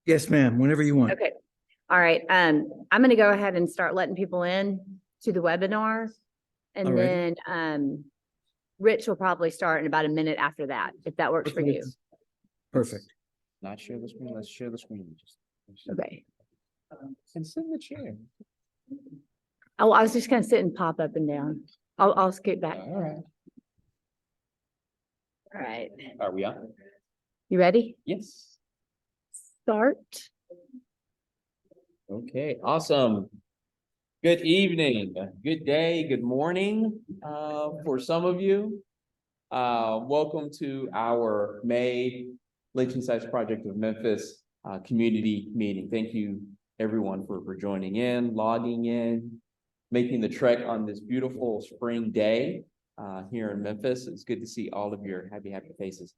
Yes, ma'am, whenever you want. Okay. All right. I'm going to go ahead and start letting people in to the webinar. And Alrighty. then Rich will probably start in about a minute after that, if that works for you. Perfect. Not share the screen. Let's share the screen. Okay. And sit in the chair. Oh, I was just going to sit and pop up and down. I'll skip back. All right. All right. Are we on? You ready? Yes. Start. Okay, awesome. Good evening, good day, good morning for some of you. Welcome to our May Lynching Sites Project of Memphis community meeting. Thank you everyone for joining in, logging in, making the trek on this beautiful spring day here in Memphis. It's good to see all of your happy faces.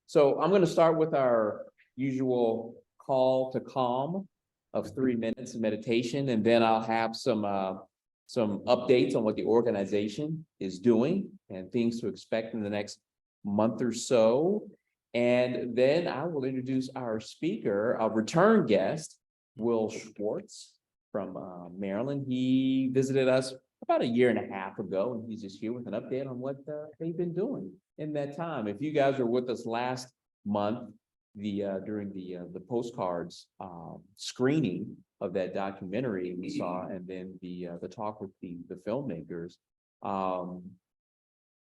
So I'm going to start with our usual call to calm of 3 minutes of meditation, and then I'll have some updates on what the organization is doing and things to expect in the next month or so. And then I will introduce our speaker, a return guest, Will Schwarz from Maryland. He visited us about 1.5 years ago, and he's just here with an update on what they've been doing in that time. If you guys were with us last month, during the postcards screening of that documentary we saw, and then the talk with the filmmakers,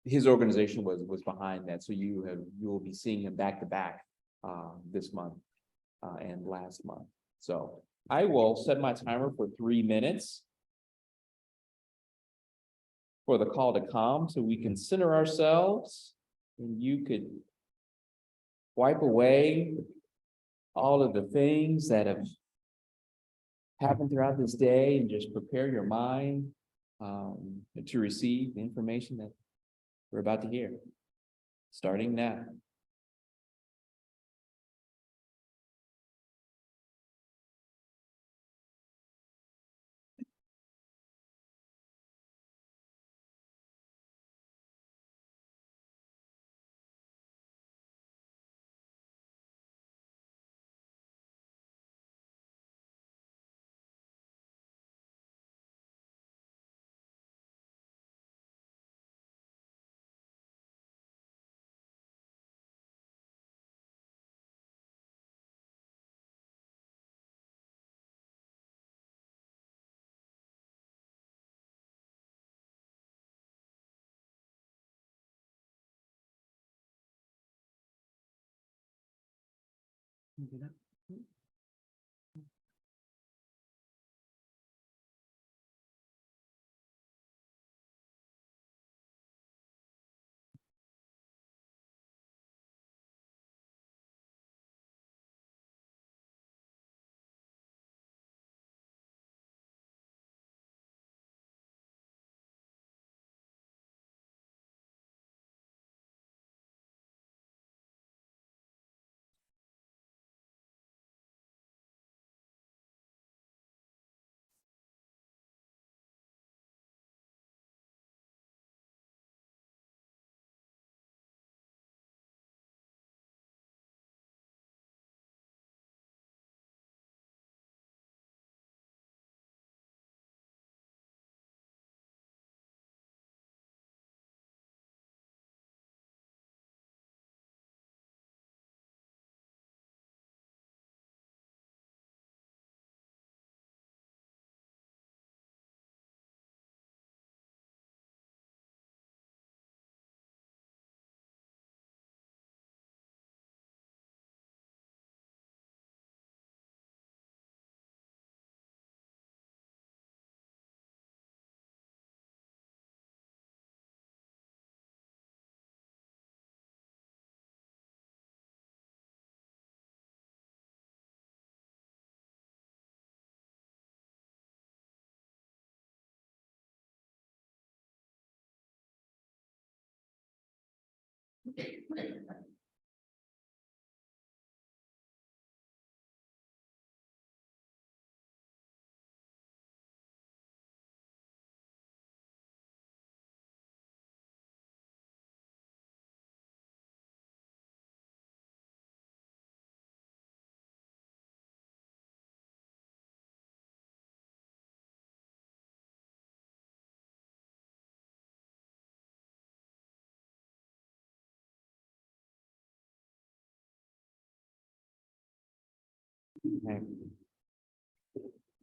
his organization was behind that. So you will be seeing him back to back this month and last month. So I will set my timer for 3 minutes for the call to calm, so we can center ourselves, and you could wipe away all of the things that have happened throughout this day and just prepare your mind to receive the information that we're about to hear, starting now.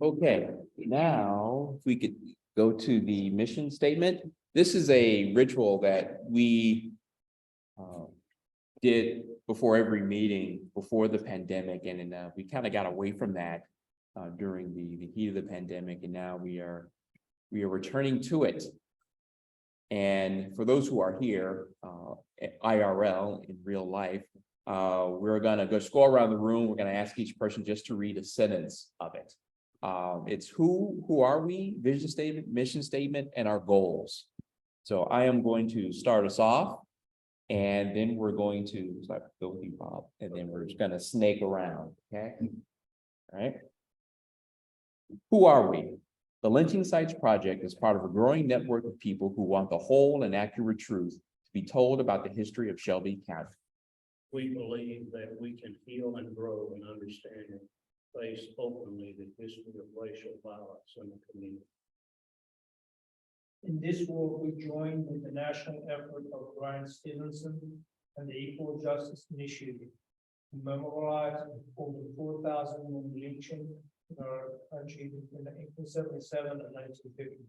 Okay, now if we could go to the mission statement. This is a ritual that we did before every meeting before the pandemic, and we kind of got away from that during the heat of the pandemic, and now we are returning to it. And for those who are here, IRL in real life, we're gonna go scroll around the room. We're gonna ask each person just to read a sentence of it. It's who are we, vision statement, mission statement, and our goals. So I am going to start us off, and then we're going to go with you, Bob, and then we're just gonna snake around, okay? All right. Who are we? The Lynching Sites Project is part of a growing network of people who want the whole and accurate truth to be told about the history of Shelby County. We believe that we can heal and grow and understand and face openly the history of racial violence in the community. In this work, we join with the national effort of Brian Stevenson and the Equal Justice Initiative to memorialize over 4,000 lynching in our country in 1877 and 1950.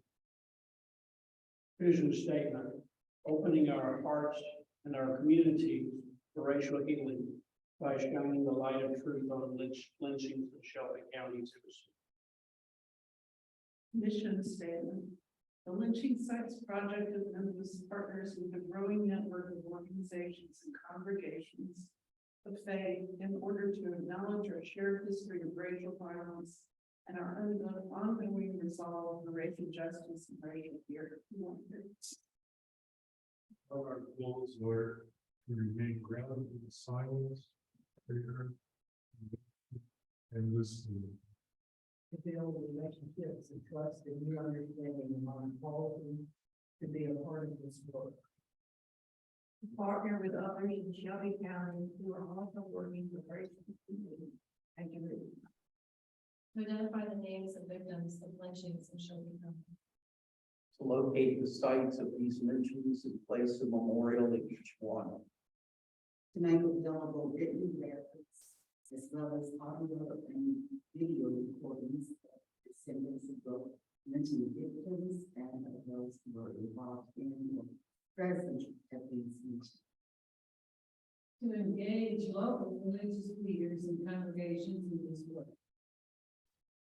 Vision statement, opening our hearts and our community for racial healing by shining the light of truth on lynchings in Shelby County, Tennessee. Mission statement. The Lynching Sites Project is members partners with a growing network of organizations and congregations of faith in order to acknowledge our shared history of racial violence and our ongoing resolve for racial justice and racial equality. Our goals were to remain grounded in silence, prayer, and listening. To build relationships and trust and new understanding among all to be a part of this work. To partner with others in Shelby County who are also working for racial equity and community. To identify the names of victims of lynchings in Shelby County. To locate the sites of these lynchings and place a memorial to each one. To make available written records as well as audio and video recordings of descendants of both lynching victims and of those who were involved in or present at these lynchings. To engage local religious leaders and congregations in this work.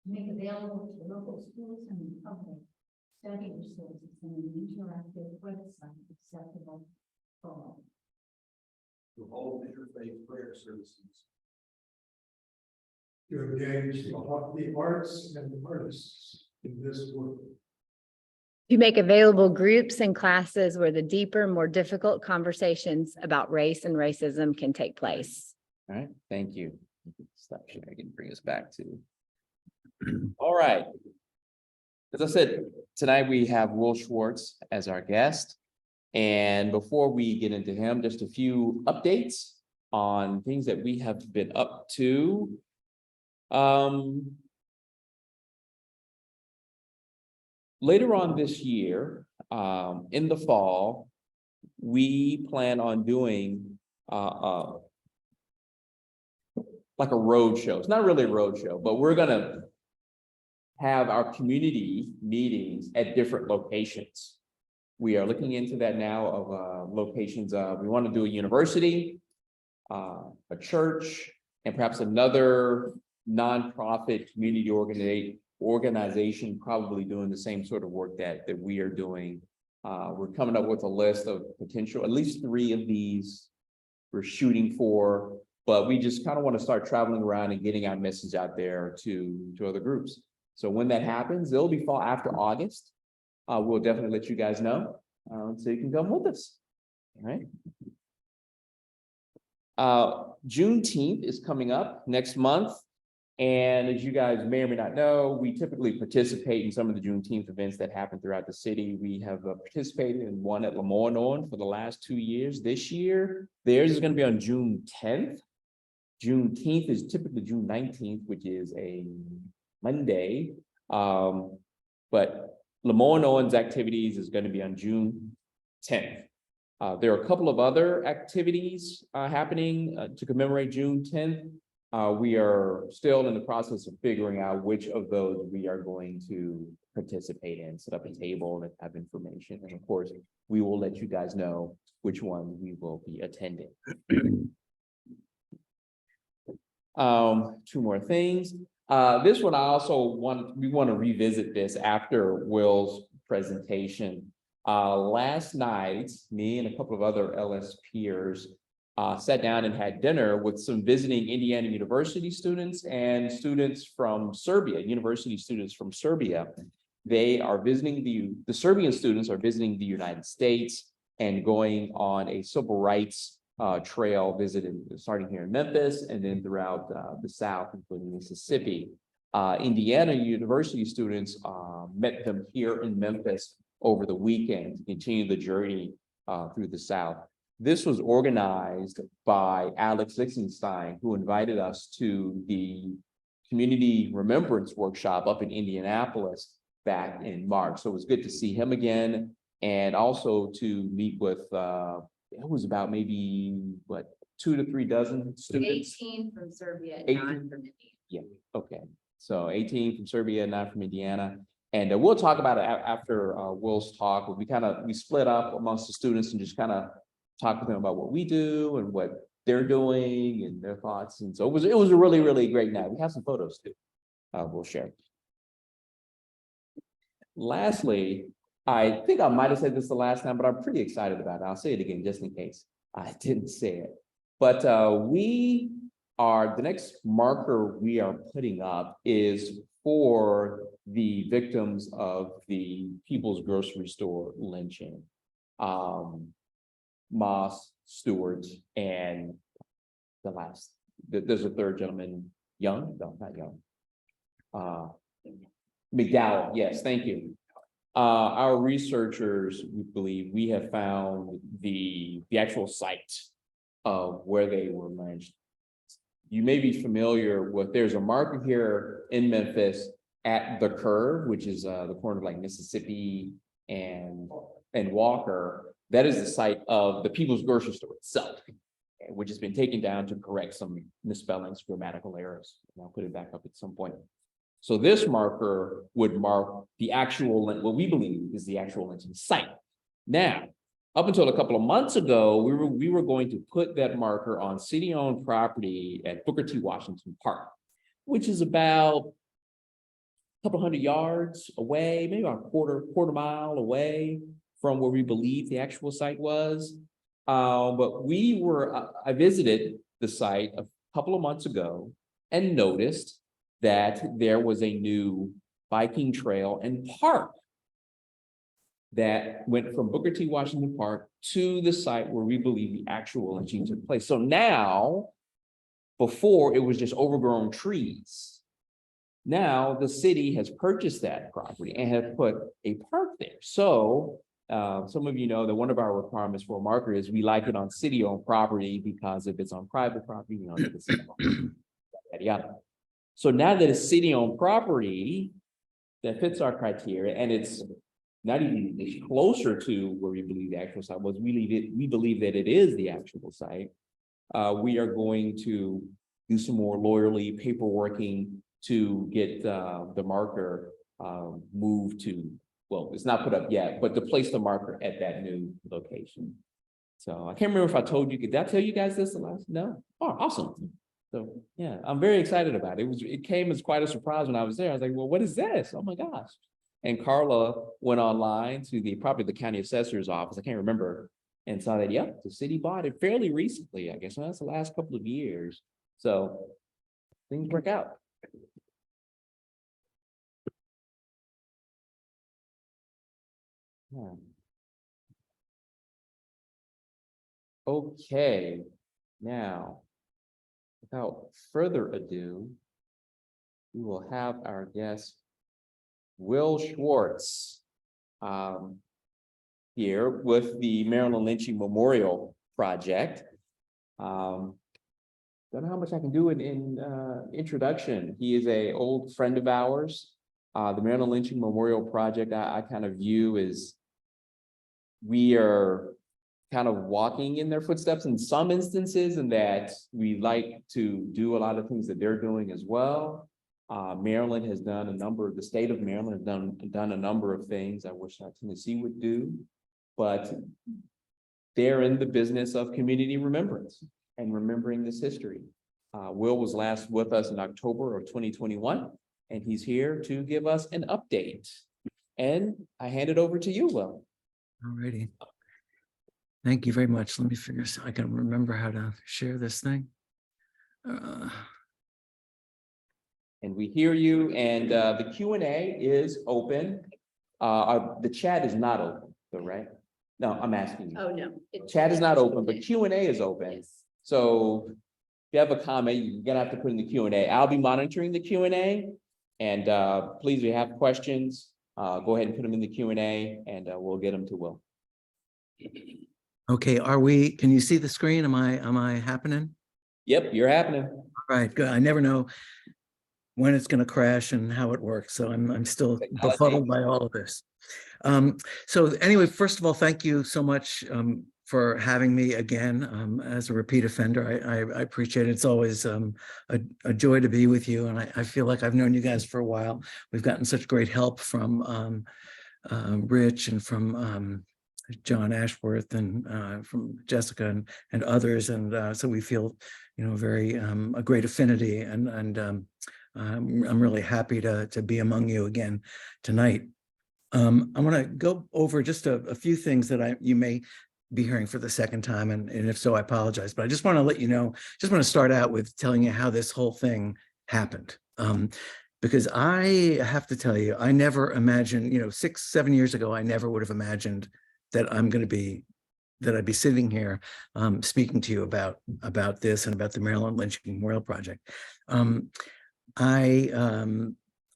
Make available to local schools and the public study resources and an interactive website accessible for all. To hold interfaith prayer services. To engage the arts and the artists in this work. To make available groups and classes where the deeper, more difficult conversations about race and racism can take place. All right, thank you. Stop sharing. I can bring us back to. All right. As I said, tonight we have Will Schwarz as our guest. And before we get into him, just a few updates on things that we have been up to. Later on this year, in the fall, we plan on doing like a road show. It's not really a road show, but we're gonna have our community meetings at different locations. We are looking into that now of locations. We want to do a university, a church, and perhaps another nonprofit community organization probably doing the same sort of work that we are doing. We're coming up with a list of potential, at least 3 of these we're shooting for, but we just kind of want to start traveling around and getting our message out there to other groups. So when that happens, it'll be fall after August. We'll definitely let you guys know, so you can come with us. All right. Juneteenth is coming up next month. And as you guys may or may not know, we typically participate in some of the Juneteenth events that happen throughout the city. We have participated in one at Lemoyne for the last 2 years. This year, theirs is going to be on June 10th. Juneteenth is typically June 19th, which is a Monday. But Lemoyne's activities is going to be on June 10th. There are a couple of other activities happening to commemorate June 10th. We are still in the process of figuring out which of those we are going to participate in, set up a table and have information. And of course, we will let you guys know which one we will be attending. Two more things. This one I also we want to revisit this after Will's presentation. Last night, me and a couple of other LS peers sat down and had dinner with some visiting Indiana University students and students from Serbia, university students from Serbia. They are visiting the Serbian students are visiting the United States and going on a civil rights trail starting here in Memphis and then throughout the South, including Mississippi. Indiana University students met them here in Memphis over the weekend to continue the journey through the South. This was organized by Alex Lichtenstein, who invited us to the Community Remembrance Workshop up in Indianapolis back in March. So it was good to see him again and also to meet with, it was about maybe, 2 to 3 dozen students? 18 from Serbia and 18? 9 from India. Yeah, okay. So 18 from Serbia, 9 from Indiana. And we'll talk about it after Will's talk. We split up amongst the students and just kind of talk with them about what we do and what they're doing and their thoughts. And so it was a really, really great night. We have some photos too. We'll share. Lastly, I think I might have said this the last time, but I'm pretty excited about it. I'll say it again just in case I didn't say it. But the next marker we are putting up is for the victims of the People's Grocery Store lynching. Moss, Stewart, and there's a third gentleman, Young, no, not Young. McDowell, yes, thank you. Our researchers, we believe, we have found the actual site of where they were lynched. You may be familiar with, there's a marker here in Memphis at the curve, which is the corner of like Mississippi and Walker. That is the site of the People's Grocery Store itself, which has been taken down to correct some misspellings, grammatical errors. And I'll put it back up at some point. So this marker would mark the actual, what we believe is the actual lynching site. Now, up until a couple of months ago, we were going to put that marker on city-owned property at Booker T. Washington Park, which is about a couple hundred yards away, maybe about a quarter mile away from where we believe the actual site was. But I visited the site a couple of months ago and noticed that there was a new biking trail and park that went from Booker T. Washington Park to the site where we believe the actual lynching took place. So now, before it was just overgrown trees. Now the city has purchased that property and have put a park there. So some of you know that one of our requirements for a marker is we like it on city-owned property because if it's on private property, you know, it's yada yada. So now that it's city-owned property that fits our criteria, and it's not even closer to where we believe the actual site was, we believe that it is the actual site. We are going to do some more lawyerly paperworking to get the marker moved to, well, it's not put up yet, but to place the marker at that new location. So I can't remember if I told you, did I tell you guys this the last? No? Oh, awesome. So yeah, I'm very excited about it. It came as quite a surprise when I was there. I was like, well, what is this? Oh my gosh. And Carla went online to probably the county assessor's office, I can't remember, and saw that, yep, the city bought it fairly recently, I guess. Well, that's the last couple of years. So things work out. Yeah. Okay, now, without further ado, we will have our guest, Will Schwarz, here with the Maryland Lynching Memorial Project. Don't know how much I can do in introduction. He is an old friend of ours. The Maryland Lynching Memorial Project, I kind of view as we are kind of walking in their footsteps in some instances, and that we like to do a lot of things that they're doing as well. Maryland has done the state of Maryland has done a number of things I wish Tennessee would do, but they're in the business of community remembrance and remembering this history. Will was last with us in October of 2021, and he's here to give us an update. And I hand it over to you, Will. All righty. Thank you very much. Let me figure so I can remember how to share this thing. And we hear you, and the Q&A is open. The chat is not open, though, right? No, I'm asking you. Oh, no. Chat is not open, but Q&A is open. Yes. So if you have a comment, you're gonna have to put in the Q&A. I'll be monitoring the Q&A. And please, if you have questions, go ahead and put them in the Q&A, and we'll get them to Will. Okay, can you see the screen? Am I happening? Yep, you're happening. All right, good. I never know when it's going to crash and how it works. So I'm still befuddled by all of this. So anyway, first of all, thank you so much for having me again as a repeat offender. I appreciate it. It's always a joy to be with you. And I feel like I've known you guys for a while. We've gotten such great help from Rich and from John Ashworth and from Jessica and others. And so we feel, very a great affinity, and I'm really happy to be among you again tonight. I want to go over just a few things that you may be hearing for the second time, and if so, I apologize. But I just want to let you know, just want to start out with telling you how this whole thing happened. Because I have to tell you, I never imagined, 6-7 years ago, I never would have imagined that I'd be sitting here speaking to you about this and about the Maryland Lynching Memorial Project.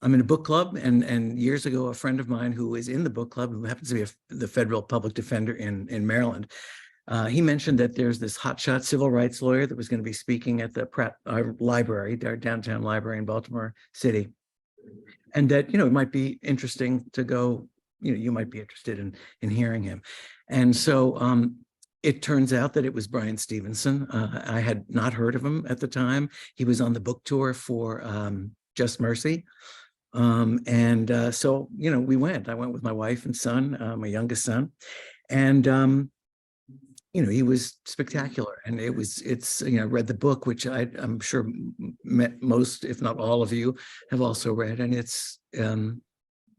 I'm in a book club, and years ago, a friend of mine who is in the book club, who happens to be the federal public defender in Maryland, he mentioned that there's this hotshot civil rights lawyer that was going to be speaking at the Pratt library, our downtown library in Baltimore City, and that it might be interesting to go. You might be interested in hearing him. And so it turns out that it was Brian Stevenson. I had not heard of him at the time. He was on the book tour for Just Mercy. So, we went. I went with my wife and son, my youngest son. And, he was spectacular. And it's read the book, which I'm sure most, if not all of you have also read. And it's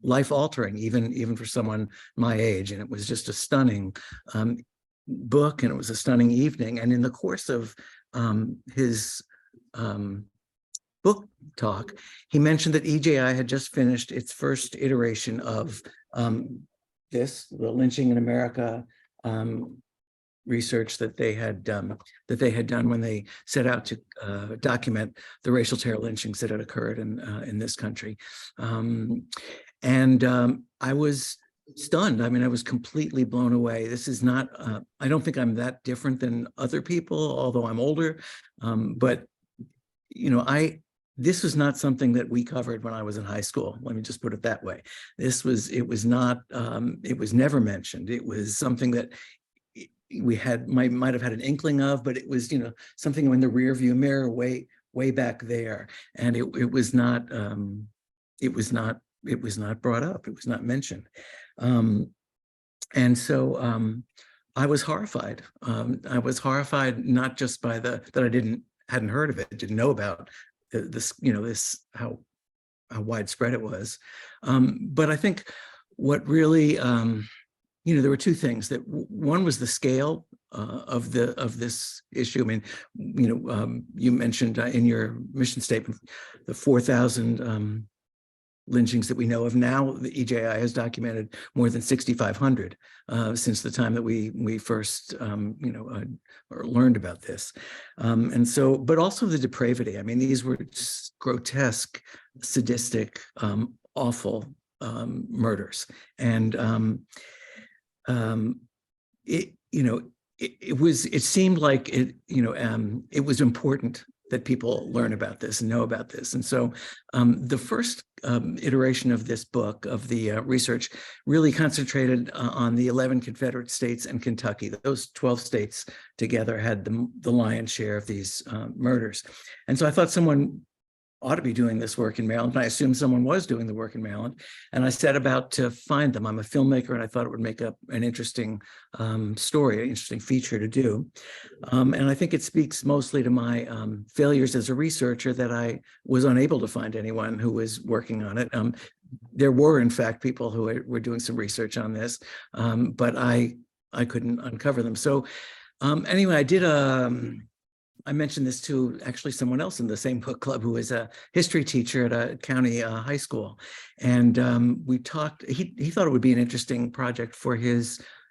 life-altering, even for someone my age. And it was just a stunning book, and it was a stunning evening. And in the course of his book talk, he mentioned that EJI had just finished its first iteration of the Lynching in America research that they had done when they set out to document the racial terror lynchings that had occurred in this country. I was stunned. I mean, I was completely blown away. This is not, I don't think I'm that different than other people, although I'm older. But, this was not something that we covered when I was in high school. Let me just put it that way. It was never mentioned. It was something that we might have had an inkling of, but it was, something in the rear view mirror way back there. And it was not brought up. It was not mentioned. And so I was horrified. I was horrified, not just by that I hadn't heard of it, didn't know about this, how widespread it was. But I think what really, there were two things. That one was the scale of this issue. I mean, you mentioned in your mission statement the 4,000 lynchings that we know of. Now the EJI has documented more than 6,500 since the time that we first learned about this. And so, but also the depravity. I mean, these were grotesque, sadistic, awful murders. And it seemed like it was important that people learn about this and know about this. And so the first iteration of this book, of the research, really concentrated on the 11 Confederate states and Kentucky. Those 12 states together had the lion's share of these murders. And so I thought someone ought to be doing this work in Maryland. And I assumed someone was doing the work in Maryland. And I set about to find them. I'm a filmmaker, and I thought it would make up an interesting story, an interesting feature to do. And I think it speaks mostly to my failures as a researcher, that I was unable to find anyone who was working on it. There were, in fact, people who were doing some research on this, but I couldn't uncover them. So anyway, I did I mentioned this to actually someone else in the same book club, who is a history teacher at a county high school. And we talked, he thought it would be an interesting project for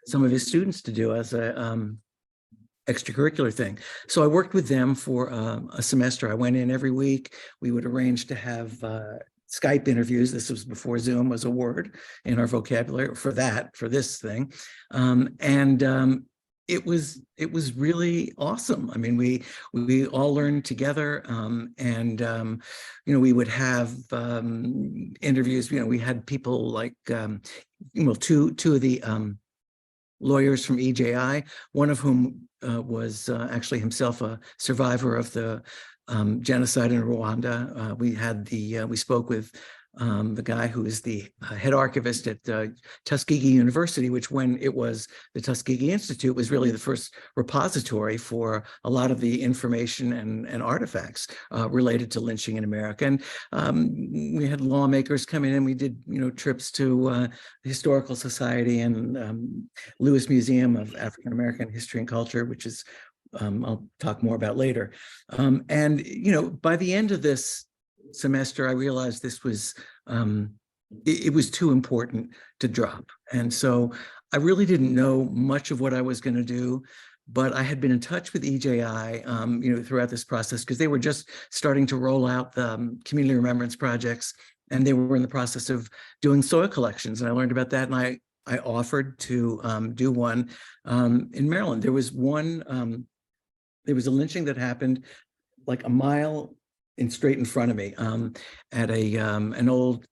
some of his students to do as a extracurricular thing. So I worked with them for a semester. I went in every week. We would arrange to have Skype interviews. This was before Zoom was a word in our vocabulary for this thing. It was really awesome. I mean, we all learned together, we would have interviews. We had people like two of the lawyers from EJI, one of whom was actually himself a survivor of the genocide in Rwanda. We spoke with the guy who is the head archivist at Tuskegee University, which, when it was the Tuskegee Institute, was really the first repository for a lot of the information and artifacts related to lynching in America. And we had lawmakers come in, and we did trips to the Historical Society and Lewis Museum of African American History and Culture, which is I'll talk more about later. By the end of this semester, I realized this was it was too important to drop. And so I really didn't know much of what I was going to do, but I had been in touch with EJI throughout this process, because they were just starting to roll out the community remembrance projects, and they were in the process of doing soil collections. And I learned about that, and I offered to do one in Maryland. There was one, there was a lynching that happened like a mile straight in front of me at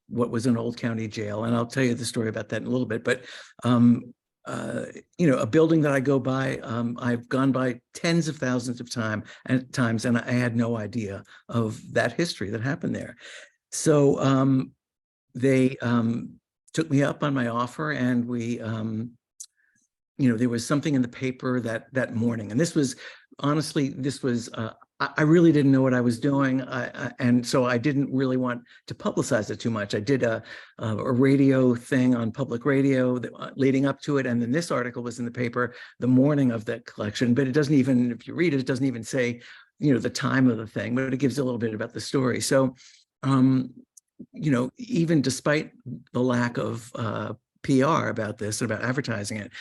what was an old county jail. And I'll tell you the story about that in a little bit. But, a building that I go by, I've gone by tens of thousands of times, and I had no idea of that history that happened there. So they took me up on my offer, and we, there was something in the paper that morning. And this was, honestly, I really didn't know what I was doing, and so I didn't really want to publicize it too much. I did a radio thing on public radio leading up to it, and then this article was in the paper the morning of that collection. But it doesn't even, if you read it, it doesn't even say, the time of the thing, but it gives a little bit about the story. So, even despite the lack of PR about this, about advertising it,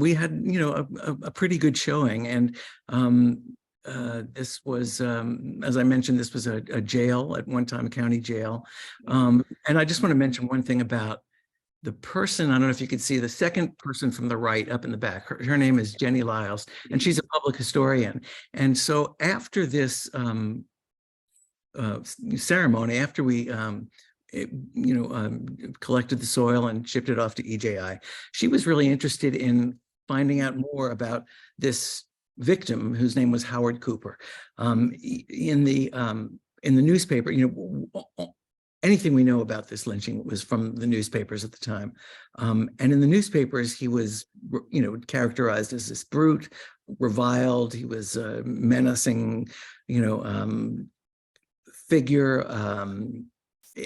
we had, a pretty good showing. And this was, as I mentioned, this was a jail at one time, a county jail. And I just want to mention one thing about the person. I don't know if you could see the second person from the right up in the back. Her name is Jenny Lyles, and she's a public historian. And so after this ceremony, after we collected the soil and shipped it off to EJI, she was really interested in finding out more about this victim, whose name was Howard Cooper. In the newspaper, anything we know about this lynching was from the newspapers at the time. And in the newspapers, he was, characterized as this brute, reviled. He was a menacing, figure,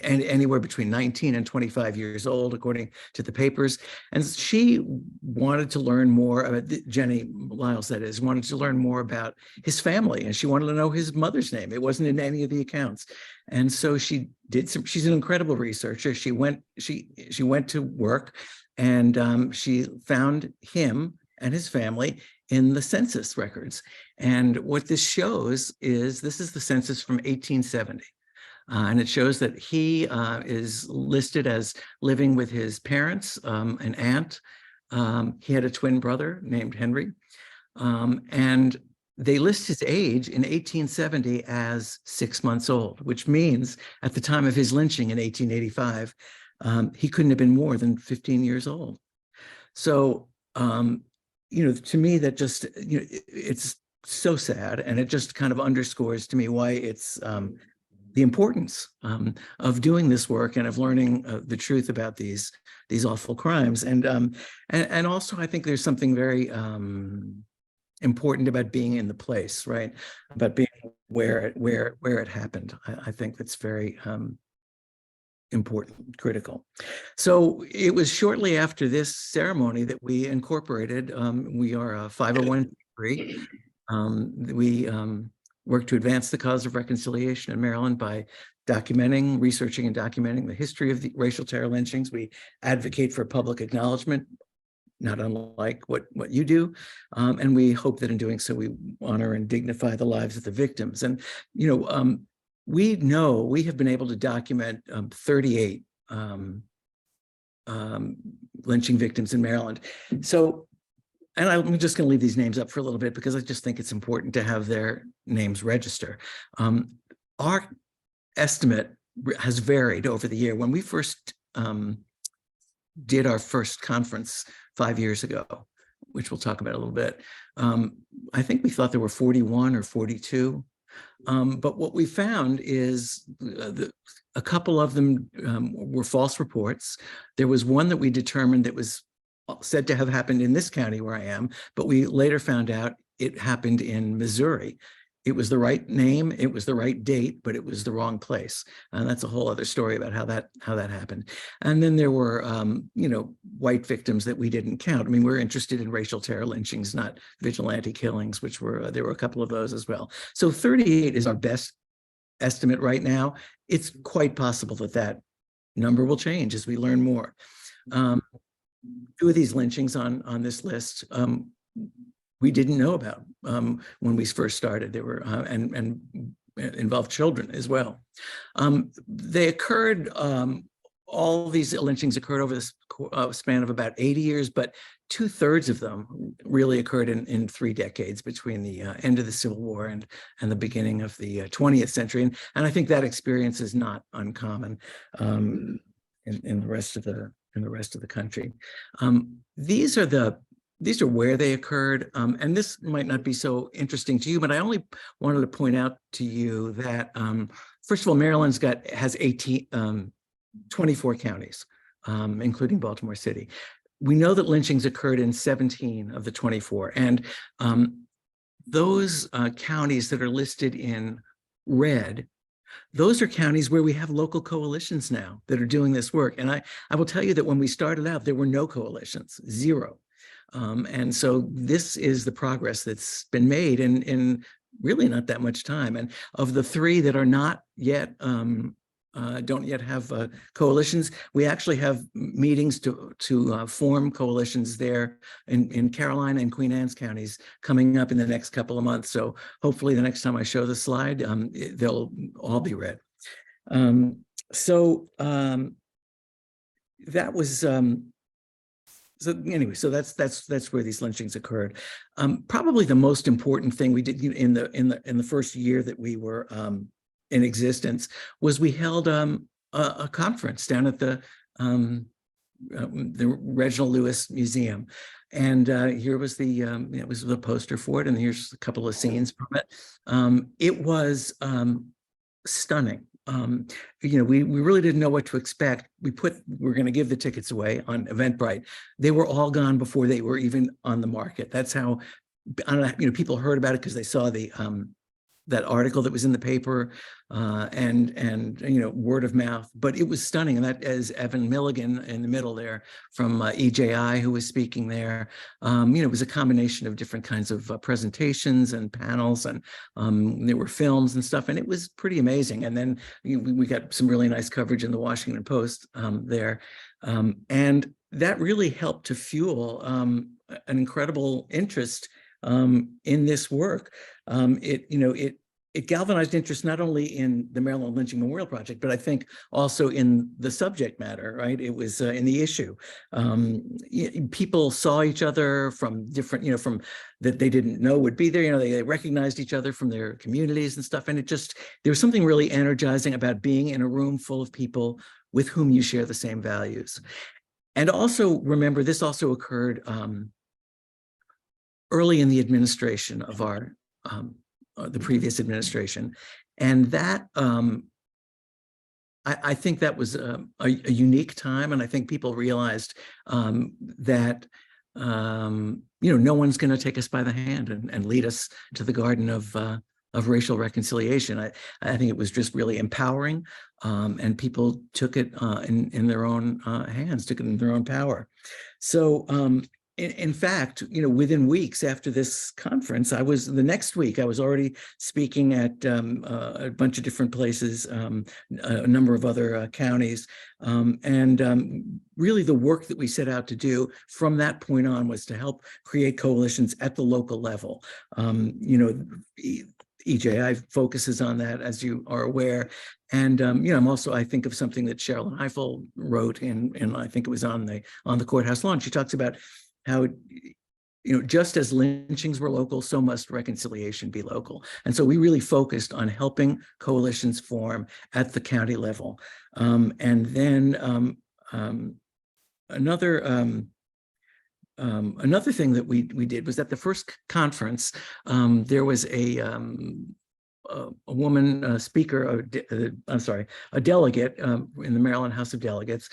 and anywhere between 19 and 25 years old, according to the papers. And she wanted to learn more about, Jenny Lyles, that is, wanted to learn more about his family, and she wanted to know his mother's name. It wasn't in any of the accounts. And so she did she's an incredible researcher. She went to work, and she found him and his family in the census records. And what this shows is, this is the census from 1870. And it shows that he is listed as living with his parents, an aunt. He had a twin brother named Henry. And they list his age in 1870 as 6 months old, which means at the time of his lynching in 1885, he couldn't have been more than 15 years old. So, to me, that just, it's so sad. And it just kind of underscores to me why it's the importance of doing this work and of learning the truth about these awful crimes. And also, I think there's something very important about being in the place, right? About being where it happened. I think that's very important, critical. So it was shortly after this ceremony that we incorporated. We are a 501(c)(3). We work to advance the cause of reconciliation in Maryland by documenting, researching, and documenting the history of the racial terror lynchings. We advocate for public acknowledgement, not unlike what you do. And we hope that in doing so, we honor and dignify the lives of the victims. And, we know we have been able to document 38 lynching victims in Maryland. So, and I'm just going to leave these names up for a little bit because I just think it's important to have their names register. Our estimate has varied over the year. When we first did our first conference 5 years ago, which we'll talk about a little bit, I think we thought there were 41 or 42. But what we found is a couple of them were false reports. There was one that we determined that was said to have happened in this county where I am, but we later found out it happened in Missouri. It was the right name, it was the right date, but it was the wrong place. And that's a whole other story about how that happened. And then there were, white victims that we didn't count. I mean, we're interested in racial terror lynchings, not vigilante killings, which were, there were a couple of those as well. So 38 is our best estimate right now. It's quite possible that that number will change as we learn more. Two of these lynchings on this list, we didn't know about when we first started. They were and involved children as well. They occurred. All these lynchings occurred over this span of about 80 years, but 2/3 of them really occurred in 3 decades between the end of the Civil War and the beginning of the 20th century. And I think that experience is not uncommon in the rest of the country. These are where they occurred. And this might not be so interesting to you, but I only wanted to point out to you that, first of all, Maryland's has 24 counties, including Baltimore City. We know that lynchings occurred in 17 of the 24. And those counties that are listed in red, those are counties where we have local coalitions now that are doing this work. And I will tell you that when we started out, there were no coalitions, 0. And so this is the progress that's been made in really not that much time. And of the 3 that are not yet, don't yet have coalitions, we actually have meetings to form coalitions there in Carolina and Queen Anne's counties coming up in the next couple of months. So hopefully the next time I show the slide, they'll all be red. That was so anyway, so that's where these lynchings occurred. Probably the most important thing we did in the first year that we were in existence was we held a conference down at the Reginald Lewis Museum, and here was it was the poster for it, and here's a couple of scenes from it. It was stunning. We really didn't know what to expect. We're going to give the tickets away on Eventbrite. They were all gone before they were even on the market. That's how, I don't know, people heard about it because they saw that article that was in the paper and word of mouth, but it was stunning. And that is Evan Milligan in the middle there from EJI, who was speaking there. It was a combination of different kinds of presentations and panels, and there were films and stuff, and it was pretty amazing. And then we got some really nice coverage in the Washington Post there. And that really helped to fuel an incredible interest in this work. it galvanized interest not only in the Maryland Lynching Memorial Project, but I think also in the subject matter, right? It was in the issue. People saw each other from different, from that they didn't know would be there. They recognized each other from their communities and stuff. And there was something really energizing about being in a room full of people with whom you share the same values. And also remember, this also occurred early in the administration of the previous administration. And that, I think that was a unique time. And I think people realized that, no one's going to take us by the hand and lead us to the garden of racial reconciliation. I think it was just really empowering, and people took it in their own hands, took it in their own power. So, in fact, within weeks after this conference, the next week, I was already speaking at a bunch of different places, a number of other counties. And really the work that we set out to do from that point on was to help create coalitions at the local level. EJI focuses on that, as you are aware. And, I'm also, I think of something that Sherilyn Eiffel wrote, and I think it was on the courthouse lawn. She talks about how, just as lynchings were local, so must reconciliation be local. And so we really focused on helping coalitions form at the county level. And then another thing that we did was at the first conference, there was a woman speaker, a delegate in the Maryland House of Delegates,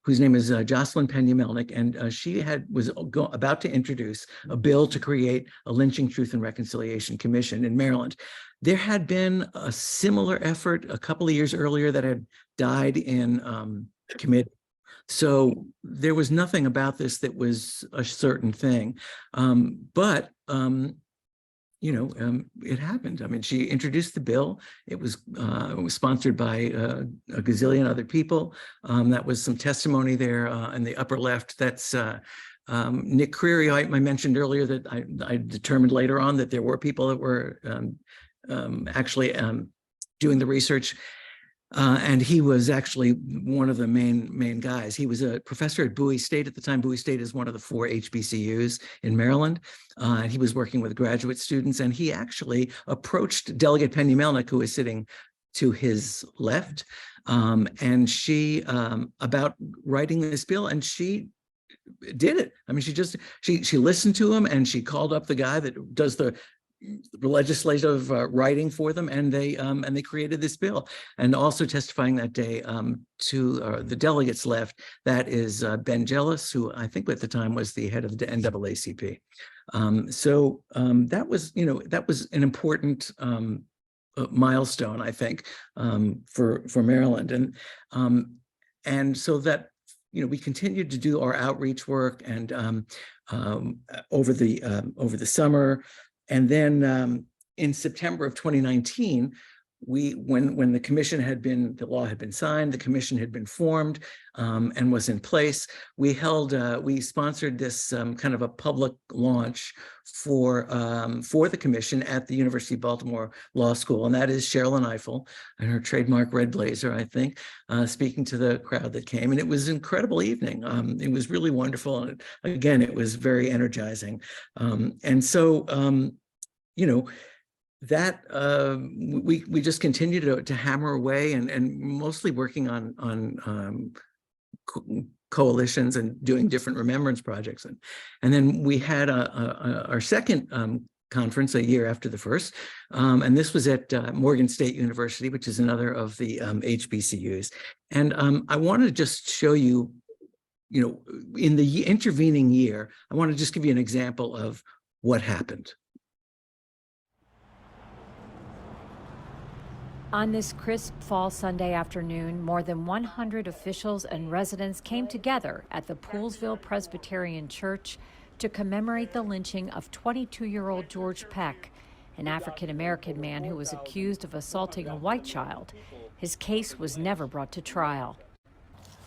whose name is Jocelyn Pena-Melnick, and she was about to introduce a bill to create a Lynching Truth and Reconciliation Commission in Maryland. There had been a similar effort a couple of years earlier that had died in committee. So there was nothing about this that was a certain thing, but it happened. I mean, she introduced the bill. It was sponsored by a gazillion other people. That was some testimony there in the upper left. That's Nick Creary. I mentioned earlier that I determined later on that there were people that were actually doing the research. And he was actually one of the main guys. He was a professor at Bowie State at the time. Bowie State is one of the 4 HBCUs in Maryland. And he was working with graduate students. And he actually approached Delegate Pena-Melnick, who is sitting to his left, and she about writing this bill. And she did it. I mean, she listened to him, and she called up the guy that does the legislative writing for them, and they created this bill. And also testifying that day to the delegates left, that is Ben Jealous, who I think at the time was the head of the NAACP. So that was an important milestone, I think, for Maryland, and so that we continued to do our outreach work, and over the summer. And then in September of 2019, when the law had been signed, the commission had been formed and was in place, we sponsored this kind of a public launch for the commission at the University of Baltimore Law School. And that is Sherilyn Eiffel and her trademark red blazer, I think, speaking to the crowd that came. And it was an incredible evening. It was really wonderful. And again, it was very energizing. And so, that we just continue to hammer away and mostly working on coalitions and doing different remembrance projects. And then we had our second conference a year after the first, and this was at Morgan State University, which is another of the HBCUs. And I want to just show you, in the intervening year, I want to just give you an example of what happened. On this crisp fall Sunday afternoon, more than 100 officials and residents came together at the Poolsville Presbyterian Church to commemorate the lynching of 22-year-old George Peck, an African-American man who was accused of assaulting a white child. His case was never brought to trial.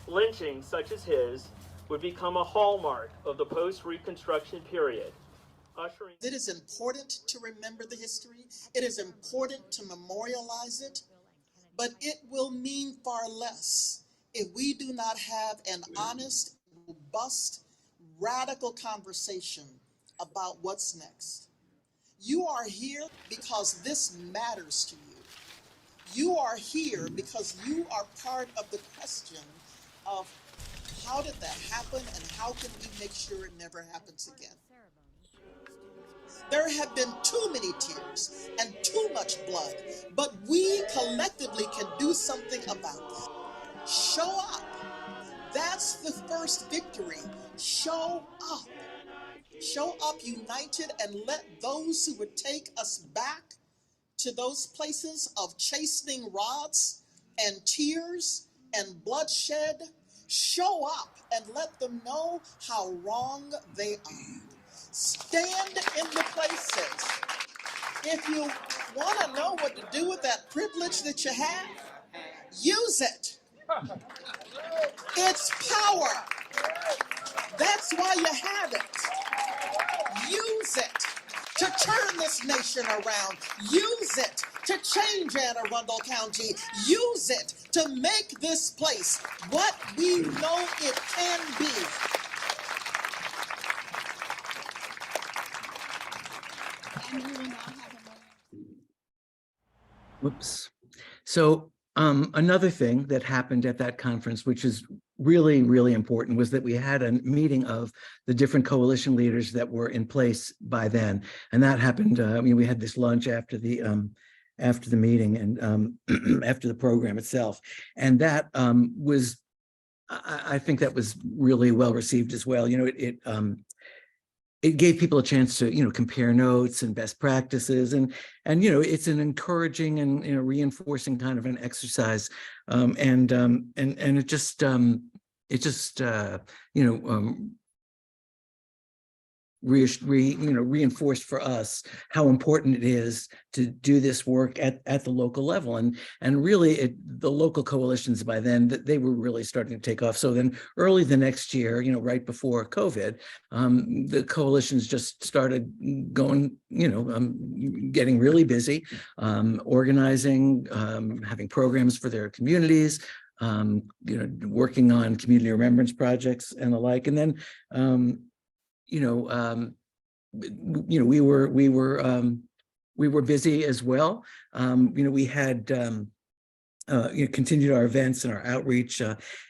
Lynchings such as his would become a hallmark of the post-Reconstruction period, It is important to remember the history. It is important to memorialize it, but it will mean far less if we do not have an honest, robust, radical conversation about what's next. You are here because this matters to you. You are here because you are part of the question of how did that happen and how can we make sure it never happens again? There have been too many tears and too much blood, but we collectively can do something about that. Show up. That's the first victory. Show up. Show up united and let those who would take us back to those places of chastening rods and tears and bloodshed, show up and let them know how wrong they are. Stand in the places. If you want to know what to do with that privilege that you have, use it. It's power. That's why you have it. Use it to turn this nation around. Use it to change Anne Arundel County. Use it to make this place what we know it can be. Whoops. So another thing that happened at that conference, which is really, really important, was that we had a meeting of the different coalition leaders that were in place by then. And that happened, we had this lunch after the meeting and after the program itself. And that was, I think that was really well received as well. It gave people a chance to, compare notes and best practices, and it's an encouraging and reinforcing kind of an exercise, and it just reinforced for us how important it is to do this work at the local level, and really the local coalitions by then, that they were really starting to take off. So then early the next year, right before COVID, the coalitions just started going, getting really busy, organizing, having programs for their communities, working on community remembrance projects and the like, and then we were busy as well. We had continued our events and our outreach,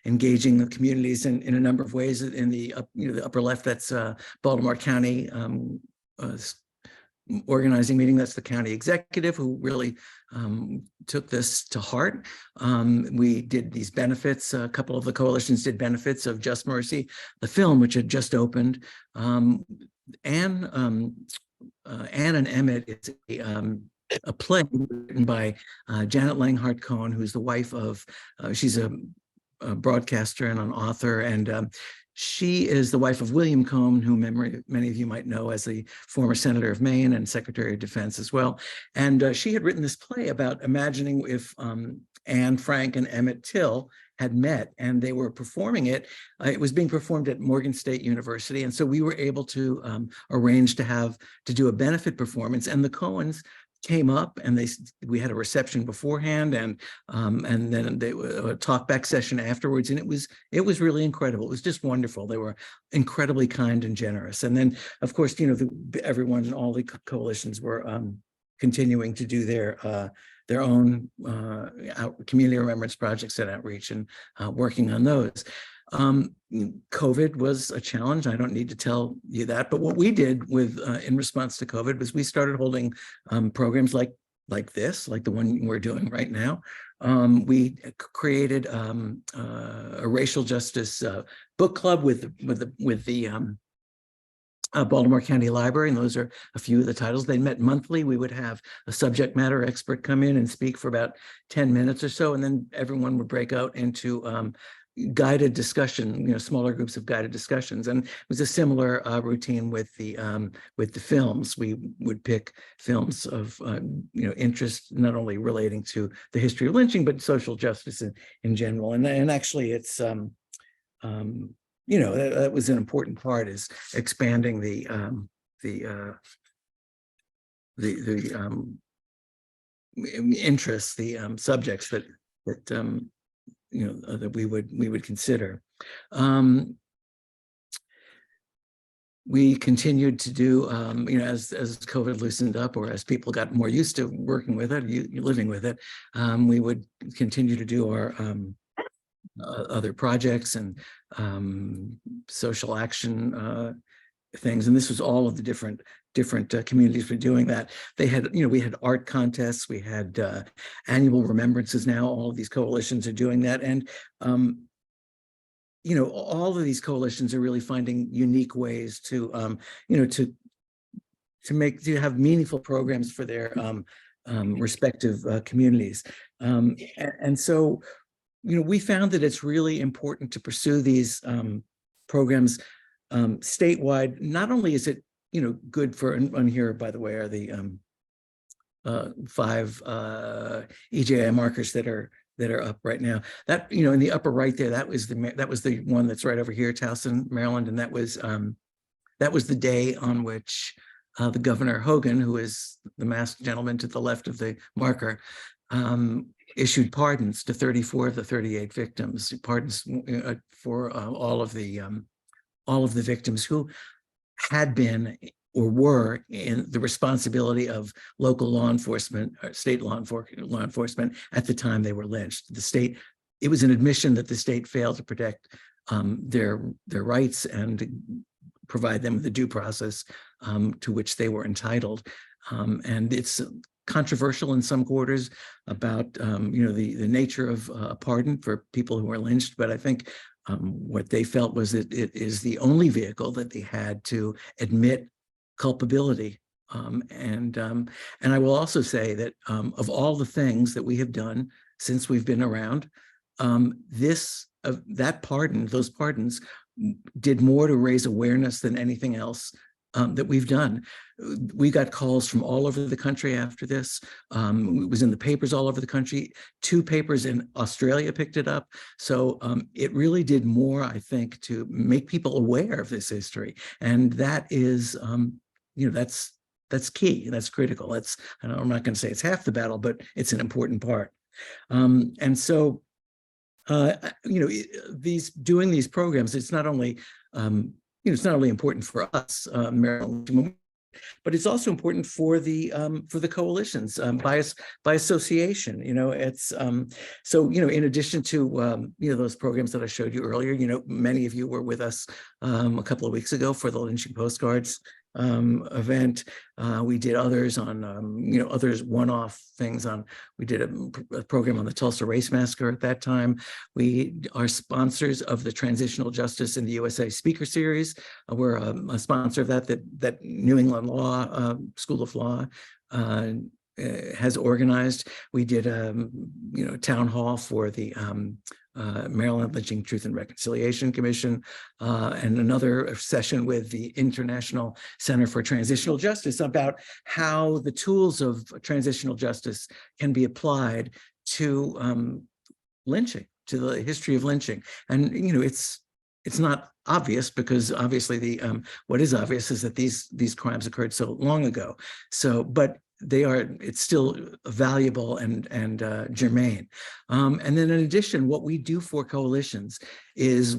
engaging the communities in a number of ways. In the upper left, that's Baltimore County organizing meeting. That's the county executive who really took this to heart. We did these benefits. A couple of the coalitions did benefits of Just Mercy, the film, which had just opened. Anne and Emmett is a play written by Janet Langhart Cohen, who's the wife of, she's a broadcaster and an author, and she is the wife of William Cohen, who many of you might know as the former Senator of Maine and Secretary of Defense as well. And she had written this play about imagining if Anne Frank and Emmett Till had met and they were performing it. It was being performed at Morgan State University. And so we were able to arrange to do a benefit performance, and the Cohens came up and we had a reception beforehand, and then a talkback session afterwards, and it was really incredible. It was just wonderful. They were incredibly kind and generous. And then, of course, everyone, all the coalitions were continuing to do their own community remembrance projects and outreach, and working on those. COVID was a challenge. I don't need to tell you that, but what we did in response to COVID was we started holding programs like this, like the one we're doing right now. We created a racial justice book club with the Baltimore County Library, and those are a few of the titles. They met monthly. We would have a subject matter expert come in and speak for about 10 minutes or so, and then everyone would break out into guided discussion, smaller groups of guided discussions. And it was a similar routine with the films. We would pick films of interest, not only relating to the history of lynching, but social justice in general. And actually, it's that was an important part, is expanding the interests, the subjects that that we would consider. We continued to do, as COVID loosened up, or as people got more used to working with it, living with it, we would continue to do our other projects and social action things. And this was all of the different communities were doing that. They had, we had art contests, we had annual remembrances. Now all of these coalitions are doing that. And all of these coalitions are really finding unique ways to, to have meaningful programs for their respective communities. And so, we found that it's really important to pursue these programs statewide. Not only is it, good for, and here, by the way, are the 5 EJI markers that are up right now. That, in the upper right there, that was the one that's right over here, Towson, Maryland, and that was the day on which the Governor Hogan, who is the masked gentleman to the left of the marker, issued pardons to 34 of the 38 victims, pardons for all of the victims who had been or were in the responsibility of local law enforcement or state law enforcement at the time they were lynched. The state, it was an admission that the state failed to protect their rights and provide them with the due process to which they were entitled. And it's controversial in some quarters about the nature of a pardon for people who are lynched, but I think what they felt was that it is the only vehicle that they had to admit culpability. And I will also say that of all the things that we have done since we've been around, that pardon, those pardons did more to raise awareness than anything else that we've done. We got calls from all over the country after this. It was in the papers all over the country. 2 papers in Australia picked it up. So it really did more, I think, to make people aware of this history. And that is, that's key. That's critical. I'm not going to say it's half the battle, but it's an important part. And so, doing these programs, it's not only important for us, Maryland, but it's also important for the coalitions by association. It's so in addition to those programs that I showed you earlier, many of you were with us a couple of weeks ago for the lynching postcards event. We did others on others one-off things on. We did a program on the Tulsa Race Massacre at that time. We are sponsors of the Transitional Justice in the USA Speaker Series. We're a sponsor of that New England Law School of Law has organized. We did a town hall for the Maryland Lynching Truth and Reconciliation Commission, and another session with the International Center for Transitional Justice about how the tools of transitional justice can be applied to lynching, to the history of lynching. And it's not obvious, because obviously what is obvious is that these crimes occurred so long ago. So, but it's still valuable and germane. And then in addition, what we do for coalitions is,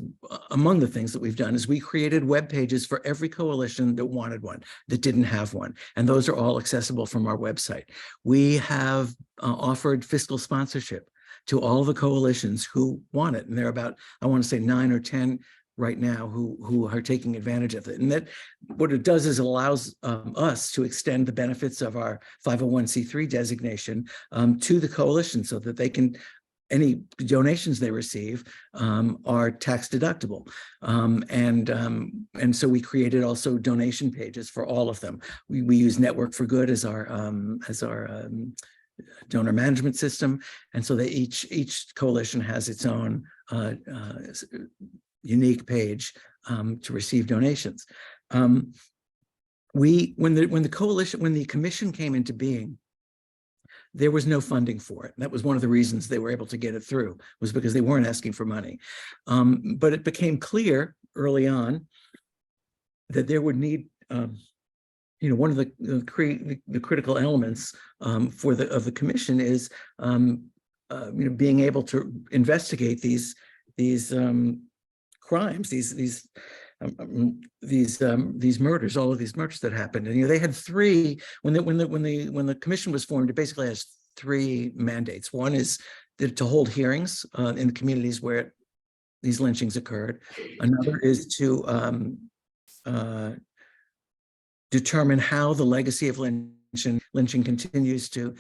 among the things that we've done, is we created web pages for every coalition that wanted one, that didn't have one. And those are all accessible from our website. We have offered fiscal sponsorship to all the coalitions who want it. And there are about, I want to say 9 or 10 right now who are taking advantage of it. And that what it does is it allows us to extend the benefits of our 501c3 designation to the coalition, so that they can, any donations they receive are tax deductible. And so we created also donation pages for all of them. We use Network for Good as our donor management system. And so each coalition has its own unique page to receive donations. When the commission came into being, there was no funding for it. That was one of the reasons they were able to get it through, was because they weren't asking for money. But it became clear early on that there would need one of the critical elements of the commission is being able to investigate these crimes, these murders, all of these murders that happened. And they had three when the commission was formed. It basically has three mandates. One is to hold hearings in the communities where these lynchings occurred. Another is to determine how the legacy of lynching continues to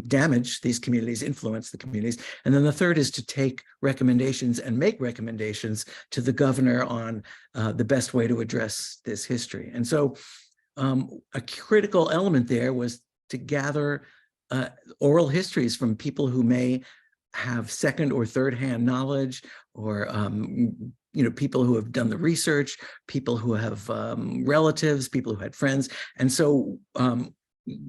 damage these communities, influence the communities. And then the third is to take recommendations and make recommendations to the governor on the best way to address this history. And so a critical element there was to gather oral histories from people who may have second or third hand knowledge, or people who have done the research, people who have relatives, people who had friends. And so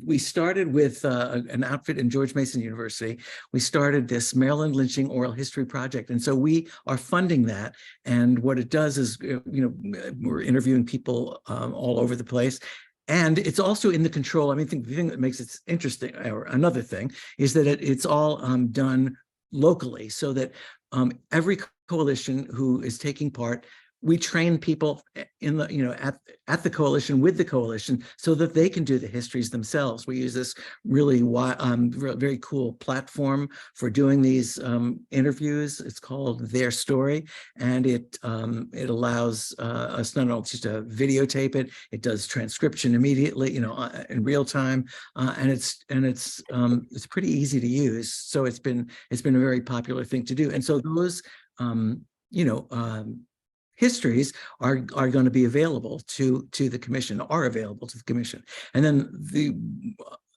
we started with an outfit in George Mason University. We started this Maryland Lynching Oral History Project. And so we are funding that. And what it does is, we're interviewing people all over the place. And it's also in the control. I mean, the thing that makes it interesting, or another thing, is that it's all done locally, so that every coalition who is taking part, we train people in the at the coalition, with the coalition, so that they can do the histories themselves. We use this really very cool platform for doing these interviews. It's called Their Story, and it allows us not only just to videotape it, it does transcription immediately, in real time, and it's pretty easy to use. So it's been a very popular thing to do, and so those histories are going to be available to the commission, And then the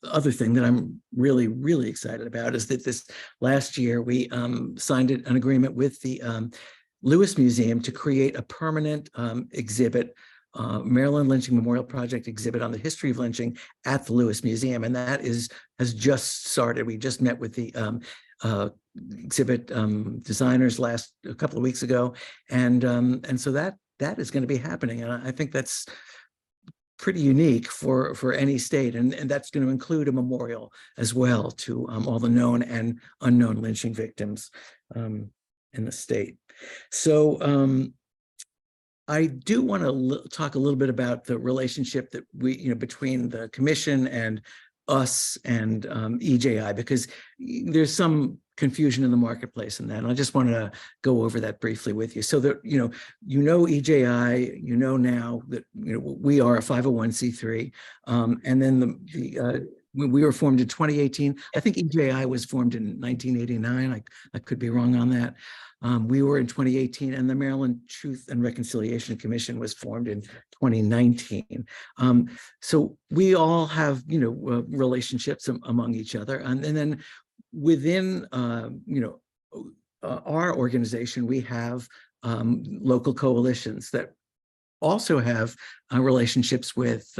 other thing that I'm really, really excited about is that this last year we signed an agreement with the Lewis Museum to create a permanent exhibit, Maryland Lynching Memorial Project exhibit on the history of lynching at the Lewis Museum. And that has just started. We just met with the exhibit designers a couple of weeks ago, and so that is going to be happening, and I think that's pretty unique for any state, and that's going to include a memorial as well to all the known and unknown lynching victims in the state. So I do want to talk a little bit about the relationship that between the commission and us and EJI, because there's some confusion in the marketplace in that, and I just wanted to go over that briefly with you, so that EJI, now that we are a 501c3, and then we were formed in 2018. I think EJI was formed in 1989. I could be wrong on that. We were in 2018, and the Maryland Truth and Reconciliation Commission was formed in 2019. So we all have, relationships among each other, and then within, our organization, we have local coalitions that also have relationships with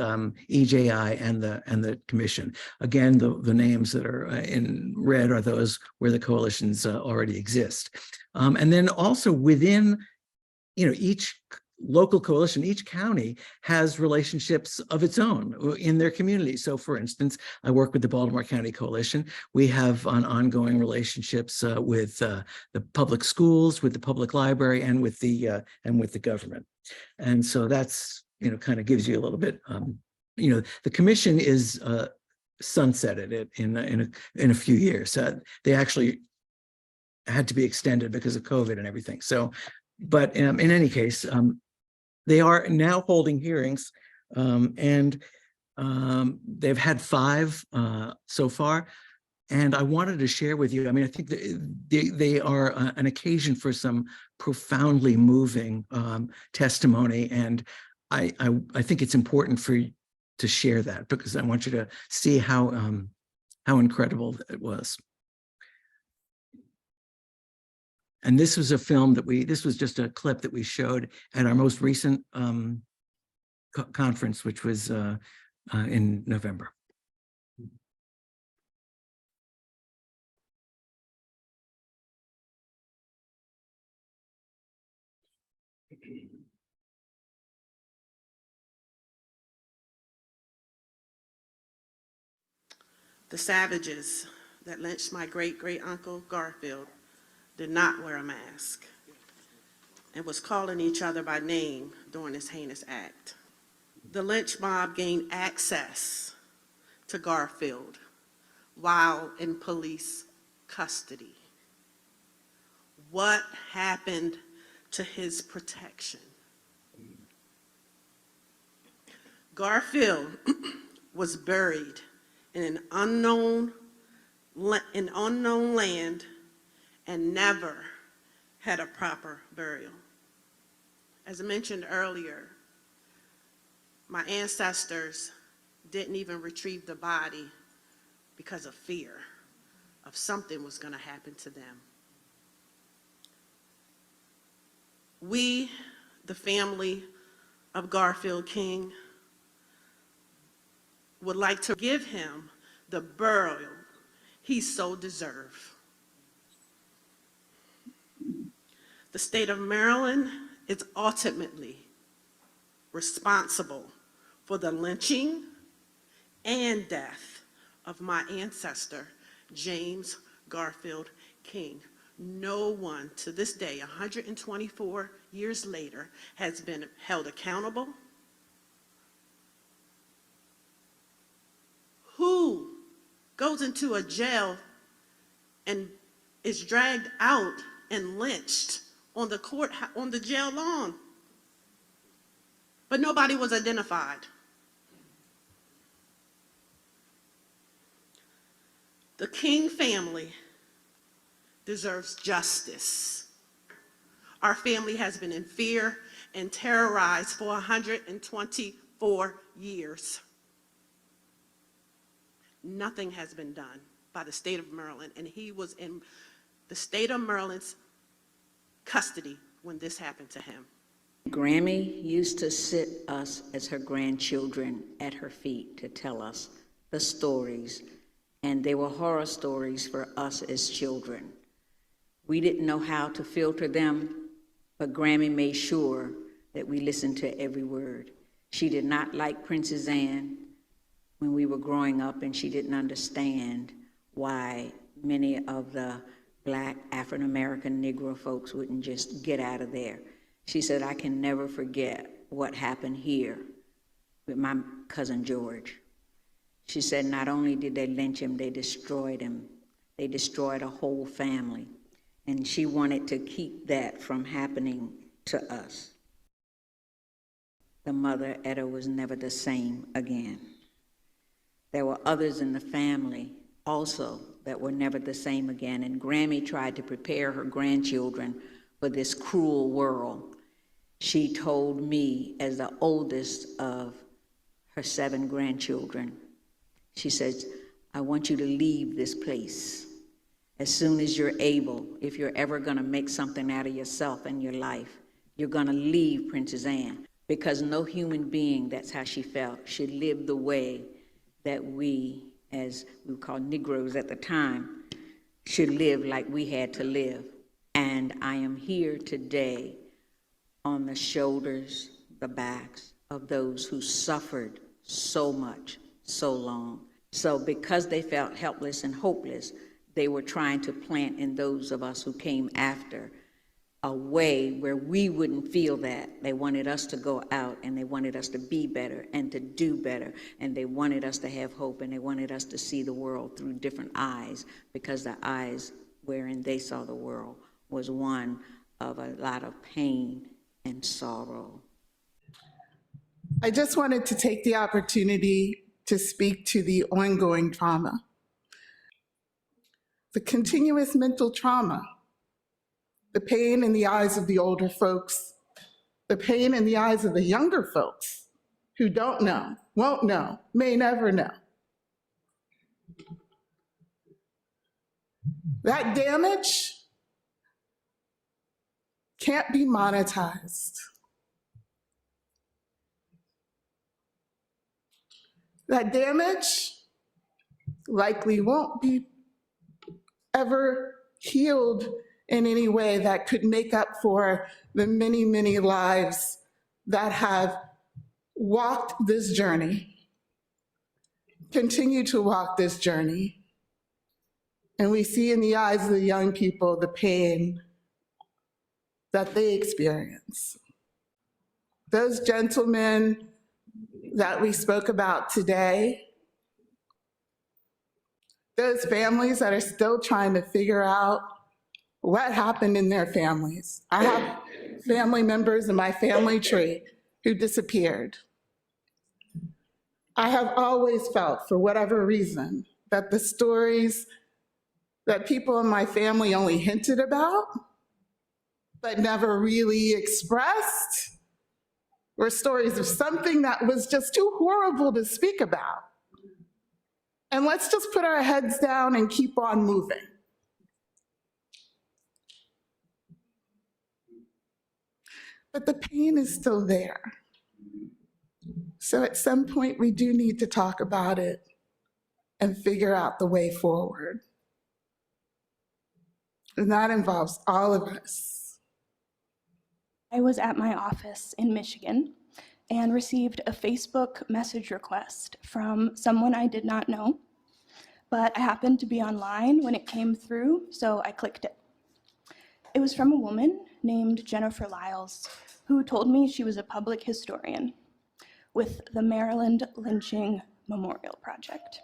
EJI and the commission. Again, the names that are in red are those where the coalitions already exist. And then also within, each local coalition, each county has relationships of its own in their community. So for instance, I work with the Baltimore County Coalition. We have ongoing relationships with the public schools, with the public library, and with the government. And so that's, kind of gives you a little bit, the commission is sunsetted in a few years. They actually had to be extended because of COVID and everything. So, but in any case, they are now holding hearings, and they've had 5 so far. And I wanted to share with you, I mean, I think they are an occasion for some profoundly moving testimony. And I think it's important for you to share that, because I want you to see how incredible it was. And this was a film that this was just a clip that we showed at our most recent conference, which was in November. The savages that lynched my great-great-uncle Garfield did not wear a mask and was calling each other by name during this heinous act. The lynch mob gained access to Garfield while in police custody. What happened to his protection? Garfield was buried in an unknown land and never had a proper burial. As I mentioned earlier, my ancestors didn't even retrieve the body because of fear of something was going to happen to them. We, the family of Garfield King, would like to give him the burial he so deserved. The state of Maryland is ultimately responsible for the lynching and death of my ancestor, James Garfield King. No one to this day, 124 years later, has been held accountable. Who goes into a jail and is dragged out and lynched on the jail lawn? But nobody was identified. The King family deserves justice. Our family has been in fear and terrorized for 124 years. Nothing has been done by the state of Maryland, and he was in the state of Maryland's custody when this happened to him. Grammy used to sit us as her grandchildren at her feet to tell us the stories, and they were horror stories for us as children. We didn't know how to filter them, but Grammy made sure that we listened to every word. She did not like Princess Anne when we were growing up, and she didn't understand why many of the Black African-American Negro folks wouldn't just get out of there. She said, I can never forget what happened here with my cousin George. She said, not only did they lynch him, they destroyed him. They destroyed a whole family. And she wanted to keep that from happening to us. The mother, Etta, was never the same again. There were others in the family also that were never the same again, and Grammy tried to prepare her grandchildren for this cruel world. She told me, as the oldest of her 7 grandchildren, she says, I want you to leave this place as soon as you're able. If you're ever gonna make something out of yourself in your life, you're gonna leave Princess Anne, because no human being, that's how she felt, should live the way that we, as we called Negroes at the time, should live like we had to live. And I am here today on the shoulders, the backs of those who suffered so much, so long. So because they felt helpless and hopeless, they were trying to plant in those of us who came after a way where we wouldn't feel that. They wanted us to go out, and they wanted us to be better and to do better, and they wanted us to have hope, and they wanted us to see the world through different eyes, because the eyes wherein they saw the world was one of a lot of pain and sorrow. I just wanted to take the opportunity to speak to the ongoing trauma, the continuous mental trauma, the pain in the eyes of the older folks, the pain in the eyes of the younger folks who don't know, won't know, may never know. That damage can't be monetized. That damage likely won't be ever healed in any way that could make up for the many, many lives that have walked this journey continue to walk this journey, and we see in the eyes of the young people the pain that they experience. Those gentlemen that we spoke about today, those families that are still trying to figure out what happened in their families. I have family members in my family tree who disappeared. I have always felt, for whatever reason, that the stories that people in my family only hinted about, but never really expressed, were stories of something that was just too horrible to speak about. And let's just put our heads down and keep on moving. But the pain is still there. So at some point, we do need to talk about it and figure out the way forward. And that involves all of us. I was at my office in Michigan and received a Facebook message request from someone I did not know, but I happened to be online when it came through, so I clicked it. It was from a woman named Jennifer Lyles, who told me she was a public historian with the Maryland Lynching Memorial Project.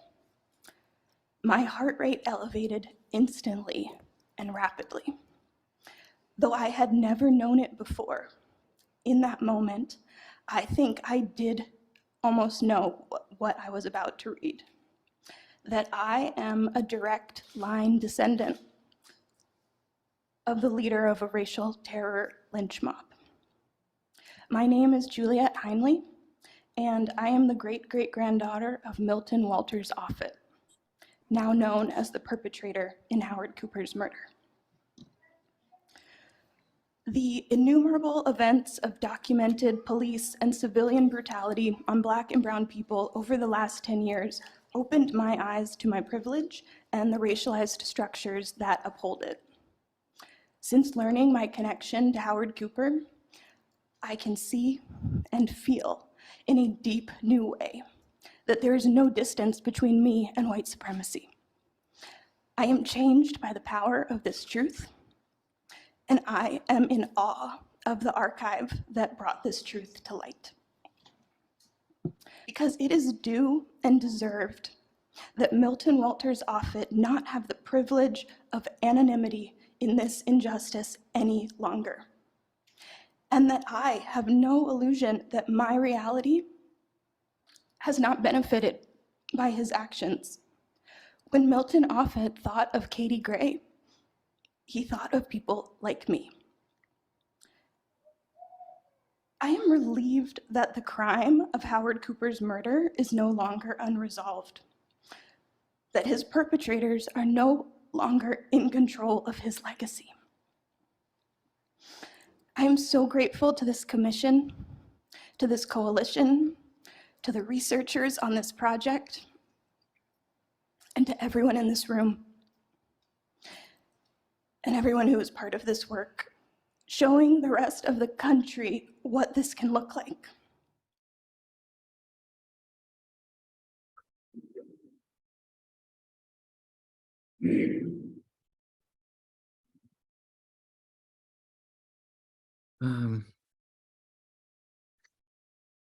My heart rate elevated instantly and rapidly. Though I had never known it before, in that moment, I think I did almost know what I was about to read. That I am a direct line descendant of the leader of a racial terror lynch mob. My name is Juliette Heinley, and I am the great-great-granddaughter of Milton Walters Offutt, now known as the perpetrator in Howard Cooper's murder. The innumerable events of documented police and civilian brutality on Black and brown people over the last 10 years opened my eyes to my privilege and the racialized structures that uphold it. Since learning my connection to Howard Cooper, I can see and feel in a deep new way that there is no distance between me and white supremacy. I am changed by the power of this truth, and I am in awe of the archive that brought this truth to light. Because it is due and deserved that Milton Walters Offutt not have the privilege of anonymity in this injustice any longer. And that I have no illusion that my reality has not benefited by his actions. When Milton Offutt thought of Katie Gray, he thought of people like me. I am relieved that the crime of Howard Cooper's murder is no longer unresolved, that his perpetrators are no longer in control of his legacy. I am so grateful to this commission, to this coalition, to the researchers on this project, and to everyone in this room, and everyone who is part of this work, showing the rest of the country what this can look like.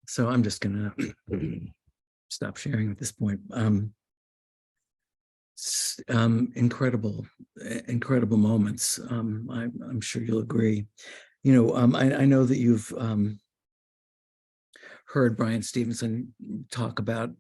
So I'm just gonna stop sharing at this point. Incredible moments. I'm sure you'll agree. You know, I know that you've heard Brian Stevenson talk about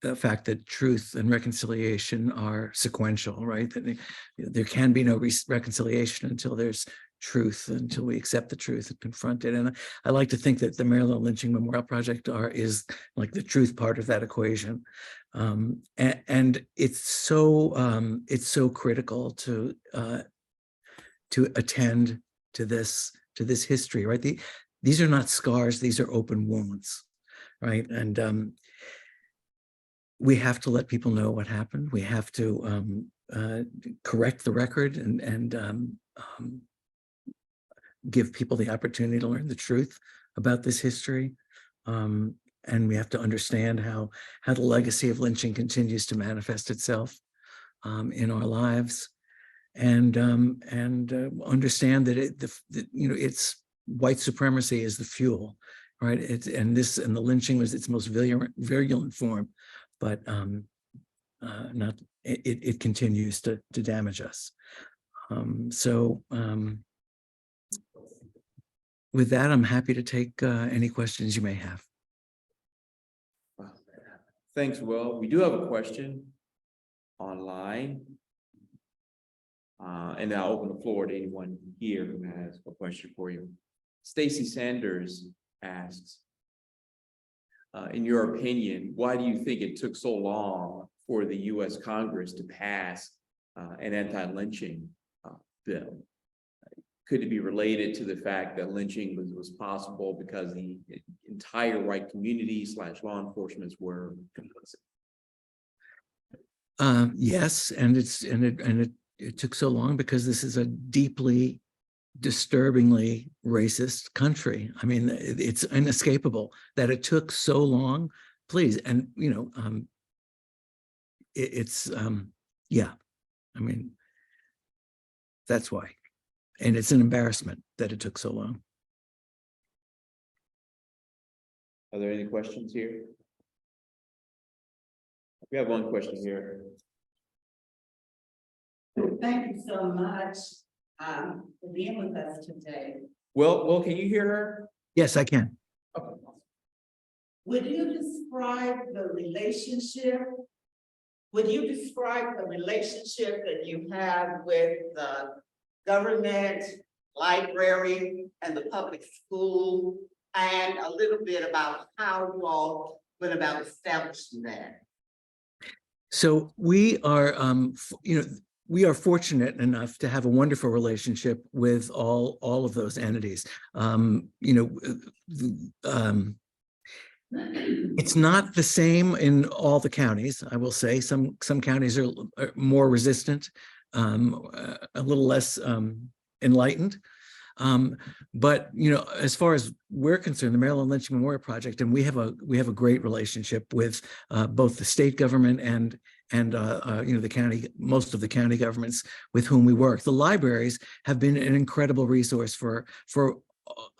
the fact that truth and reconciliation are sequential, right? That there can be no reconciliation until there's truth, until we accept the truth and confront it. And I like to think that the Maryland Lynching Memorial Project is like the truth part of that equation. And it's so critical to attend to this history, right? These are not scars, these are open wounds, right? And we have to let people know what happened. We have to correct the record and give people the opportunity to learn the truth about this history. and we have to understand how the legacy of lynching continues to manifest itself in our lives, and understand that it's white supremacy is the fuel, right? And the lynching was its most virulent form, but it continues to damage us. With that, I'm happy to take any questions you may have. Thanks, Will. We do have a question online. And I'll open the floor to anyone here who has a question for you. Stacy Sanders asks, in your opinion, why do you think it took so long for the U.S. Congress to pass an anti-lynching bill? Could it be related to the fact that lynching was possible because the entire white community / law enforcement were complicit? Yes, and it took so long because this is a deeply, disturbingly racist country. I mean, it's inescapable that it took so long. Please, and yeah. I mean, that's why. And it's an embarrassment that it took so long. Are there any questions here? We have one question here. Thank you so much for being with us today. Will, can you hear her? Yes, I can. Okay. Would you describe the relationship? Would you describe the relationship that you have with the government, library, and the public school, and a little bit about how you all went about establishing that? So we are, we are fortunate enough to have a wonderful relationship with all of those entities. It's not the same in all the counties, I will say. Some counties are more resistant, a little less enlightened. But as far as we're concerned, the Maryland Lynching Memorial Project, and we have a great relationship with both the state government and the county, most of the county governments with whom we work. The libraries have been an incredible resource for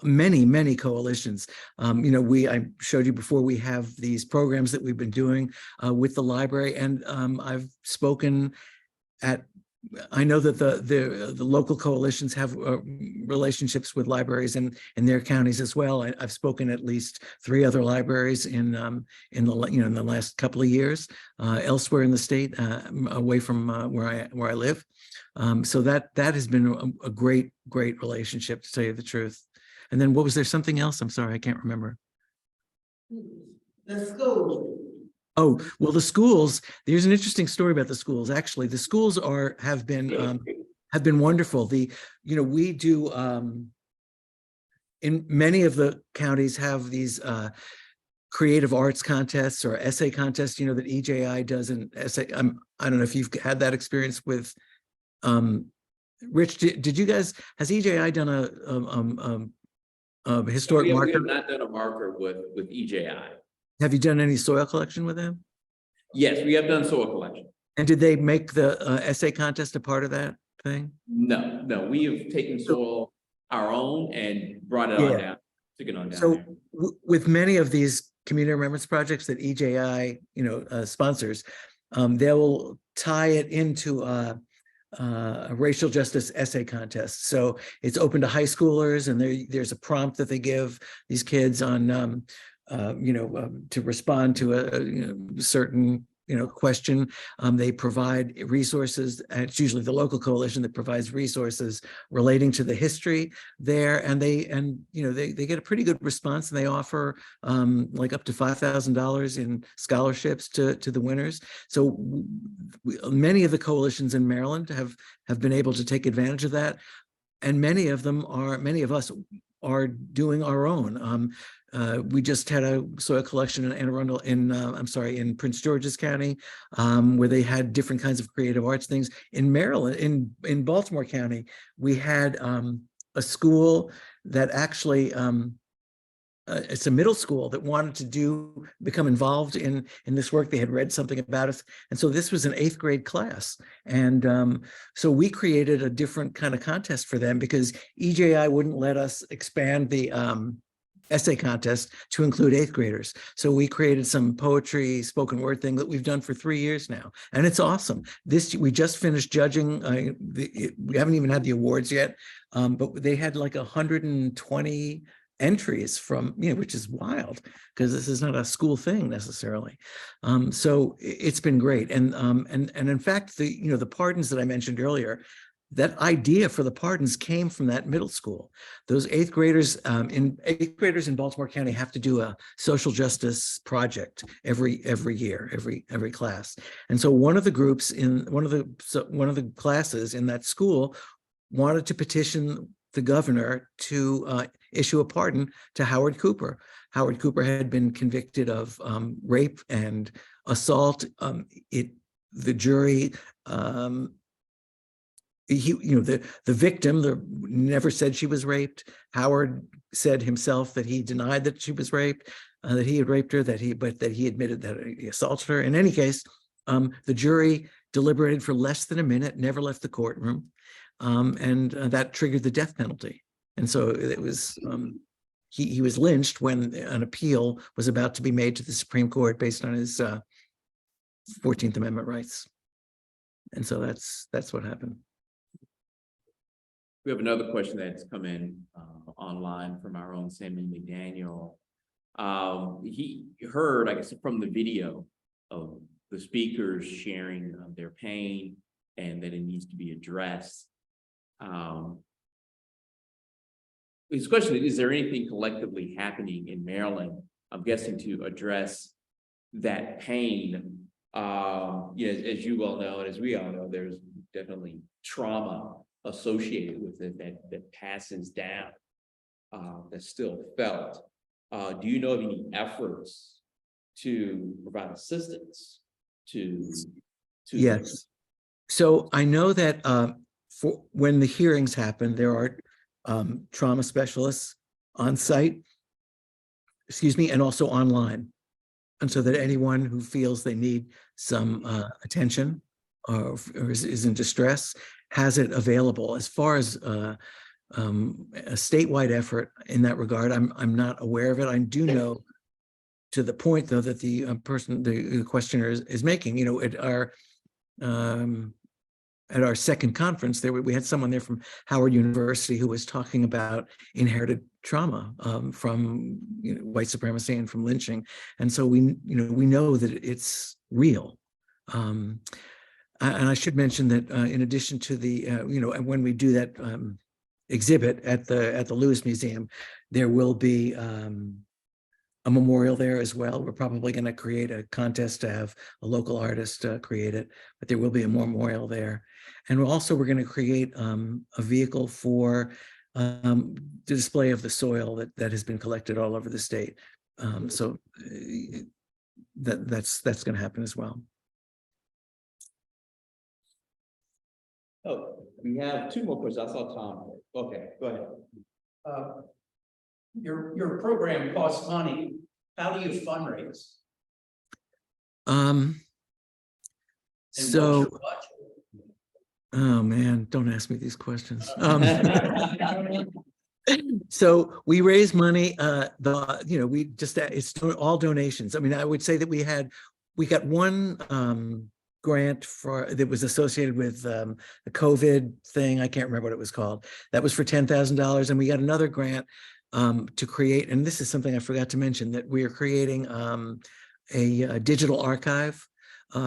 many coalitions. I showed you before, we have these programs that we've been doing with the library, and I've spoken at, I know that the local coalitions have relationships with libraries in their counties as well. I've spoken at least 3 other libraries in the last couple of years elsewhere in the state, away from where I live. So that has been a great relationship, to tell you the truth. And then what was there something else? I'm sorry, I can't remember. The school. Oh, well, the schools, there's an interesting story about the schools. Actually, the schools have been wonderful. We do, in many of the counties, have these creative arts contests or essay contests, that EJI does an essay. I don't know if you've had that experience with, Rich, did you guys, has EJI done a historic marker? We have not done a marker with EJI. Have you done any soil collection with them? Yes, we have done soil collection. And did they make the essay contest a part of that thing? No, we have taken soil our own and brought it on down, took it on down. So with many of these community remembrance projects that EJI, sponsors, they will tie it into a racial justice essay contest. So it's open to high schoolers, and there's a prompt that they give these kids on to respond to a certain question. They provide resources, and it's usually the local coalition that provides resources relating to the history there, and they get a pretty good response, and they offer like up to $5,000 in scholarships to the winners. So many of the coalitions in Maryland have been able to take advantage of that, and many of us are doing our own. We just had a soil collection in Anne Arundel, in Prince George's County, where they had different kinds of creative arts things. In Maryland, in Baltimore County, we had a school that actually it's a middle school that wanted to become involved in this work. They had read something about us, and so this was an 8th grade class, and so we created a different kind of contest for them because EJI wouldn't let us expand the essay contest to include 8th graders. So we created some poetry, spoken word thing that we've done for 3 years now, and it's awesome. We just finished judging. We haven't even had the awards yet, but they had like 120 entries from, which is wild because this is not a school thing necessarily. So it's been great. And in fact, the pardons that I mentioned earlier, that idea for the pardons came from that middle school. Those 8th graders in Baltimore County have to do a social justice project every year, every class. And so one of the groups in one of the classes in that school wanted to petition the governor to issue a pardon to Howard Cooper. Howard Cooper had been convicted of rape and assault. The jury, the victim never said she was raped. Howard said himself that he denied that she was raped, that he had raped her, but that he admitted that he assaulted her. In any case, the jury deliberated for less than a minute, never left the courtroom. And that triggered the death penalty. And so it was, he was lynched when an appeal was about to be made to the Supreme Court based on his 14th Amendment rights. And so that's what happened. We have another question that's come in online from our own Samuel McDaniel. He heard, I guess, from the video of the speakers sharing their pain and that it needs to be addressed. His question is there anything collectively happening in Maryland, I'm guessing, to address that pain? As you well know, and as we all know, there's definitely trauma associated with it that passes down, that's still felt. Do you know of any efforts to provide assistance to Yes. So I know that for when the hearings happen, there are trauma specialists on site, and also online. And so that anyone who feels they need some attention or is in distress has it available. As far as a statewide effort in that regard, I'm not aware of it. I do know, to the point though that the questioner is making, at our second conference there, we had someone there from Howard University who was talking about inherited trauma from white supremacy and from lynching. And so we know that it's real. And I should mention that in addition to the, when we do that exhibit at the Lewis Museum, there will be a memorial there as well. We're probably going to create a contest to have a local artist create it, but there will be a memorial there. And we're going to create a vehicle for the display of the soil that has been collected all over the state. So that's going to happen as well. Oh, we have 2 more questions. I saw Tom. Okay, go ahead. Your program costs money. How do you fundraise? So, oh man, don't ask me these questions. So we raise money. It's all donations. I mean, I would say that we got one grant that was associated with the COVID thing. I can't remember what it was called. That was for $10,000, and we got another grant to create, and this is something I forgot to mention, that we are creating a digital archive.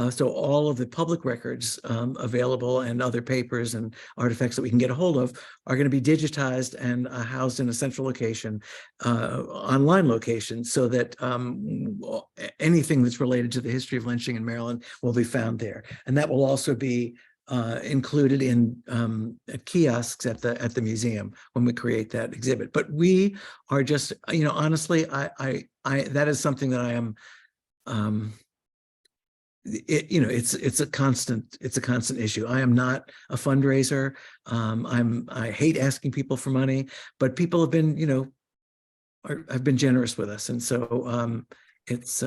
So all of the public records available and other papers and artifacts that we can get a hold of are going to be digitized and housed in a central location, online location, so that anything that's related to the history of lynching in Maryland will be found there. And that will also be included in kiosks at the museum when we create that exhibit. But we are just, honestly, I that is something that I am. It's a constant issue. I am not a fundraiser. I hate asking people for money, but people have been, have been generous with us. And so it's,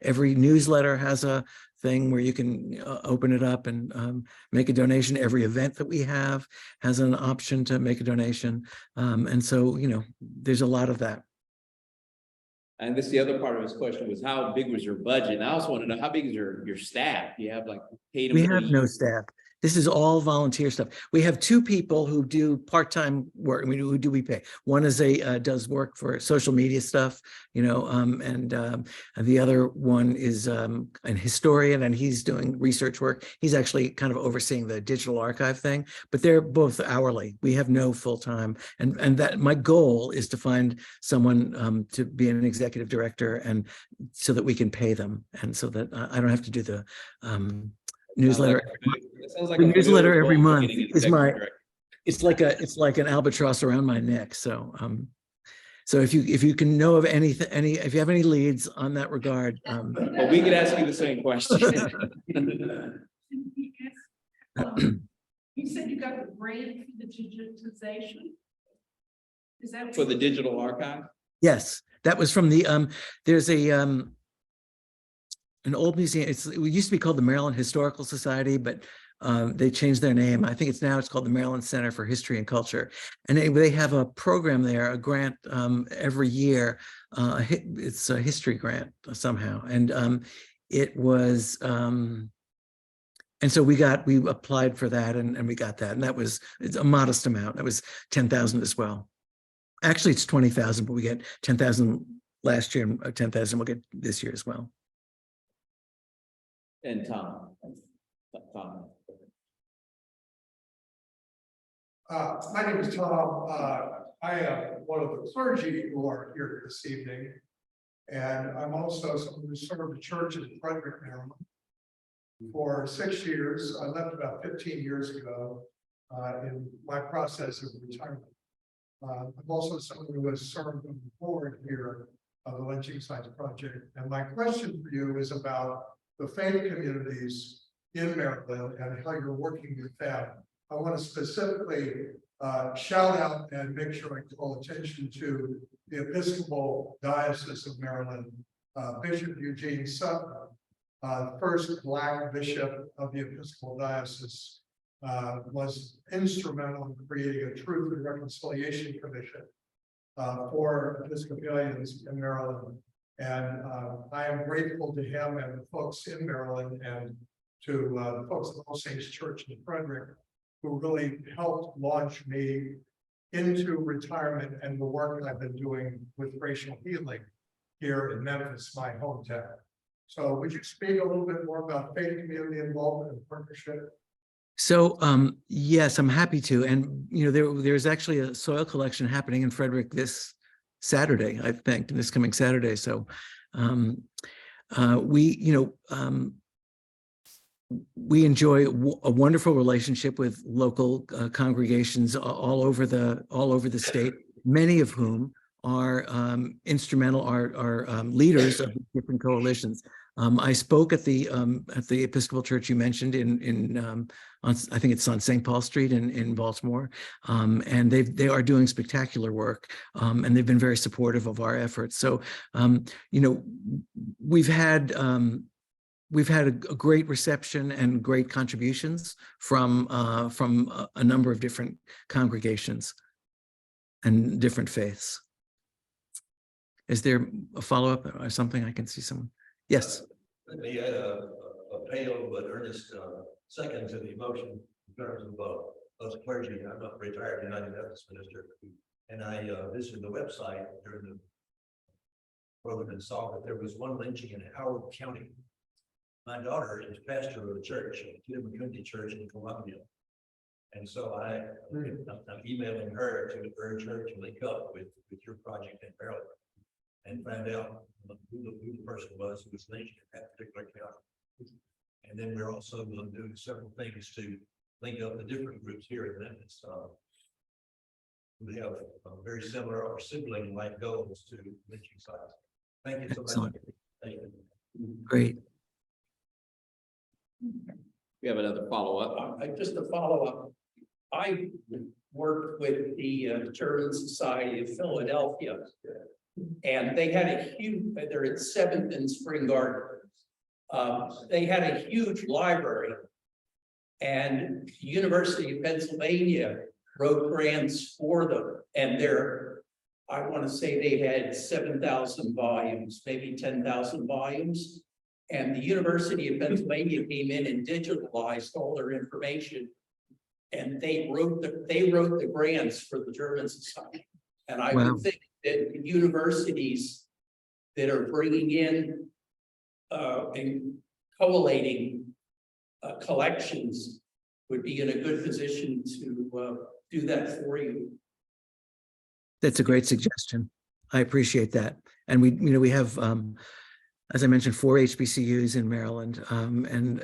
every newsletter has a thing where you can open it up and make a donation. Every event that we have has an option to make a donation. And so, there's a lot of that. And this, the other part of his question was, how big was your budget? And I also want to know, how big is your staff? Do you have like paid We have employees? no staff. This is all volunteer stuff. We have two people who do part-time work. I mean, who do we pay? One is does work for social media stuff, and the other one is an historian, and he's doing research work. He's actually kind of overseeing the digital archive thing, but they're both hourly. We have no full-time, and that my goal is to find someone to be an executive director, and so that we can pay them, and so that I don't have to do the newsletter. The newsletter every month is it's like an albatross around my neck. So so if you can know of if you have any leads on that regard. Well, we could ask you the same question. You said you got the grant for the digitization? Is that For the digital archive? Yes, that was from the there's an old museum. It used to be called the Maryland Historical Society, but they changed their name. I think it's called the Maryland Center for History and Culture. And they have a program there, a grant every year. It's a history grant somehow. And it was, and so we applied for that and we got that. And it's a modest amount. That was 10,000 as well. Actually, it's 20,000, but we get 10,000 last year and 10,000 we'll get this year as well. And Tom. My name is Tom. I am one of the clergy who are here this evening. And I'm also someone who served the church in Frederick, Maryland for 6 years. I left about 15 years ago in my process of retirement. I'm also someone who has served on the board here of the Lynching Sites Project. And my question for you is about the faith communities in Maryland and how you're working with them. I want to specifically shout out and make sure I call attention to the Episcopal Diocese of Maryland, Bishop Eugene Sutton, first Black bishop of the Episcopal Diocese, was instrumental in creating a Truth and Reconciliation Commission for Episcopalians in Maryland. And I am grateful to him and the folks in Maryland and to the folks at All Saints Church in Frederick, who really helped launch me into retirement and the work I've been doing with racial healing here in Memphis, my hometown. So would you speak a little bit more about faith community involvement and partnership? So yes, I'm happy to. And there's actually a soil collection happening in Frederick this Saturday, I think, this coming Saturday. So we enjoy a wonderful relationship with local congregations all over the state, many of whom are instrumental, are leaders of different coalitions. I spoke at the Episcopal Church you mentioned I think it's on St. Paul Street in Baltimore, and they are doing spectacular work, and they've been very supportive of our efforts. So we've had a great reception and great contributions from a number of different congregations and different faiths. Is there a follow-up or something? I can see someone. Yes. Let me add a pale but earnest second to the motion in terms of clergy. I'm not retired United Methodist minister, and I visited the website during the program and saw that there was one lynching in Howard County. My daughter is pastor of a church, Kidder Community Church in Columbia, and so I'm emailing her to urge her to link up with your project in Maryland and find out who the person was who was lynched in that particular county. And then we're also going to do several things to link up the different groups here in Memphis. We have very similar or sibling-like goals to lynching sites. Thank you so much. Thank you. Great. We have another follow-up. Just a follow-up. I worked with the German Society of Philadelphia. And they had a huge, they're at 7th and Spring Garden. They had a huge library. And University of Pennsylvania wrote grants for them. And I want to say they had 7,000 volumes, maybe 10,000 volumes. And the University of Pennsylvania came in and digitalized all their information. And they wrote the grants for the German Society. And I would think that the universities that are bringing in and collating collections would be in a good position to do that for you. That's a great suggestion. I appreciate that. And we have, as I mentioned, 4 HBCUs in Maryland, and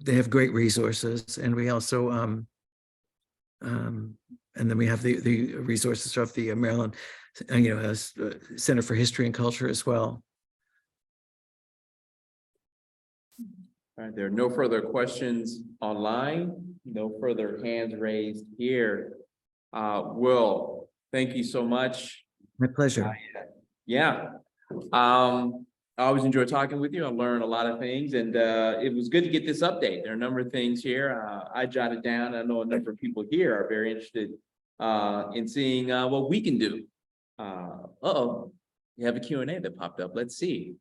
they have great resources. And we also, and then we have the resources of the Maryland, Center for History and Culture as well. All right, there are no further questions online, no further hands raised here. Will, thank you so much. My pleasure. Yeah. I always enjoy talking with you. I learned a lot of things, and it was good to get this update. There are a number of things here I jotted down. I know a number of people here are very interested in seeing what we can do. You have a Q&A that popped up. Let's see.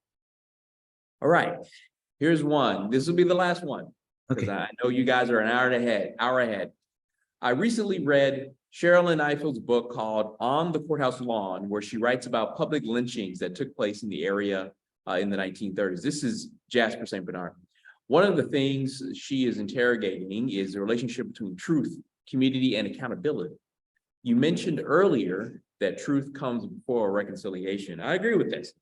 All right. Here's one. This will be the last one, because I know you guys are an hour ahead. I recently read Sherilyn Eifel's book called On the Courthouse Lawn, where she writes about public lynchings that took place in the area in the 1930s. This is Jasper St. Bernard. One of the things she is interrogating is the relationship between truth, community, and accountability. You mentioned earlier that truth comes before reconciliation. I agree with this.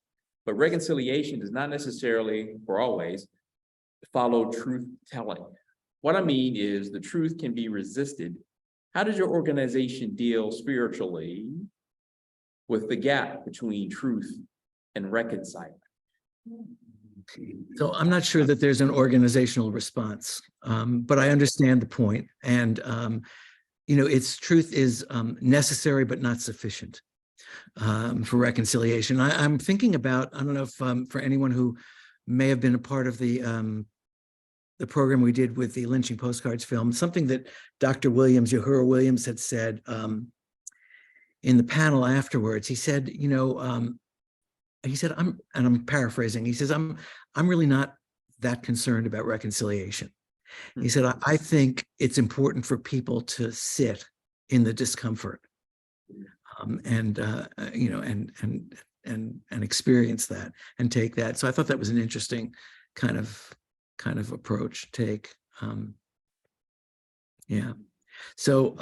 But reconciliation does not necessarily, or always, follow truth telling. What I mean is the truth can be resisted. How does your organization deal spiritually with the gap between truth and reconciling? So I'm not sure that there's an organizational response, but I understand the point. And, its truth is necessary, but not sufficient. For reconciliation. I'm thinking about, I don't know if for anyone who may have been a part of the program we did with the lynching postcards film, something that Dr. Williams, Uhura Williams, had said in the panel afterwards. He said, I'm paraphrasing, he says, I'm really not that concerned about reconciliation. He said, I think it's important for people to sit in the discomfort. And experience that and take that. So I thought that was an interesting kind of approach, take. Yeah. So,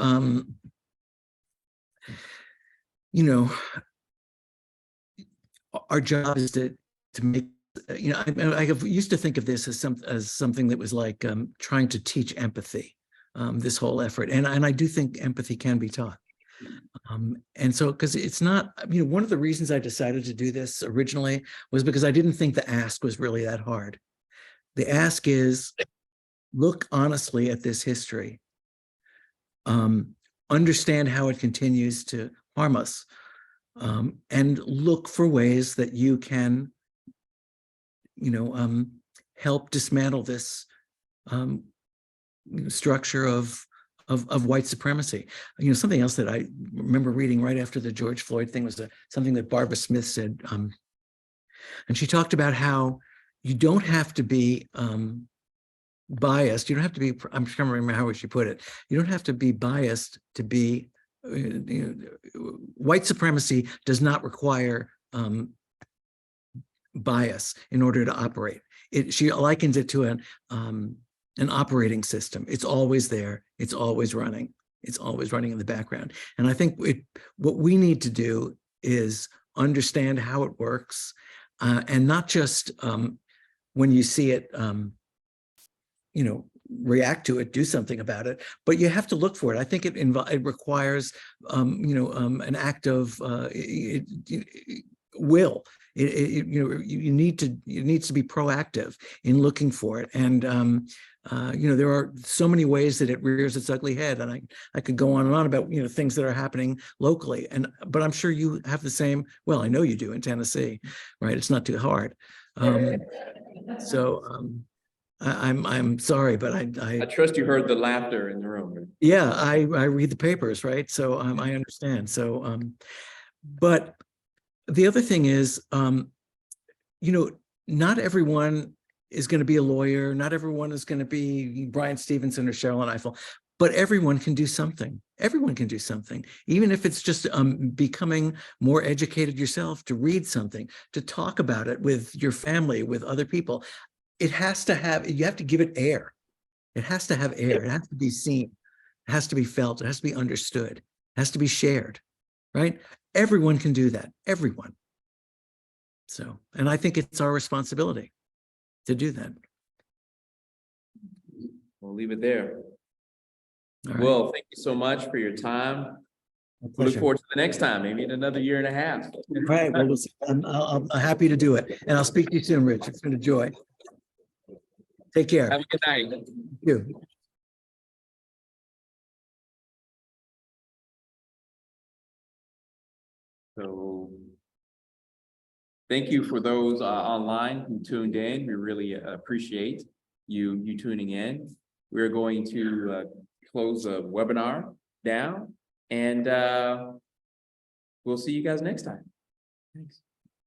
our job is to make, I used to think of this as something that was like trying to teach empathy, this whole effort. And I do think empathy can be taught. And so, because it's not, one of the reasons I decided to do this originally was because I didn't think the ask was really that hard. The ask is, look honestly at this history, understand how it continues to harm us, and look for ways that you can, help dismantle this structure of white supremacy. Something else that I remember reading right after the George Floyd thing was something that Barbara Smith said. And she talked about how you don't have to be biased. You don't have to be, I'm trying to remember how she put it. You don't have to be biased to be, white supremacy does not require bias in order to operate. She likens it to an operating system. It's always there. It's always running. It's always running in the background. And I think what we need to do is understand how it works, and not just when you see it, react to it, do something about it, but you have to look for it. I think it requires, an act of will. You need to, it needs to be proactive in looking for it. And, there are so many ways that it rears its ugly head. And I could go on and on about, things that are happening locally. But I'm sure you have the same, well, I know you do in Tennessee, right? It's not too hard. I'm sorry, but I trust you heard the laughter in the room. Right? yeah, I read the papers, right? So I understand. So, but the other thing is, not everyone is going to be a lawyer. Not everyone is going to be Brian Stevenson or Cheryl Eiffel, but everyone can do something. Everyone can do something, even if it's just becoming more educated yourself, to read something, to talk about it with your family, with other people. It has to have, you have to give it air. It has to have air. It has to be seen. It has to be felt. It has to be understood. It has to be shared, right? Everyone can do that. Everyone. So, and I think it's our responsibility to do that. We'll leave it there. All right. Well, thank you so much for your time. We look forward to the next time, maybe in another year and a half. All right. Well, I'm happy to do it. And I'll speak to you soon, Rich. It's been a joy. Take care. Have a good night. Thank you. So thank you for those online who tuned in. We really appreciate you tuning in. We're going to close the webinar down, and we'll see you guys next time. Thanks.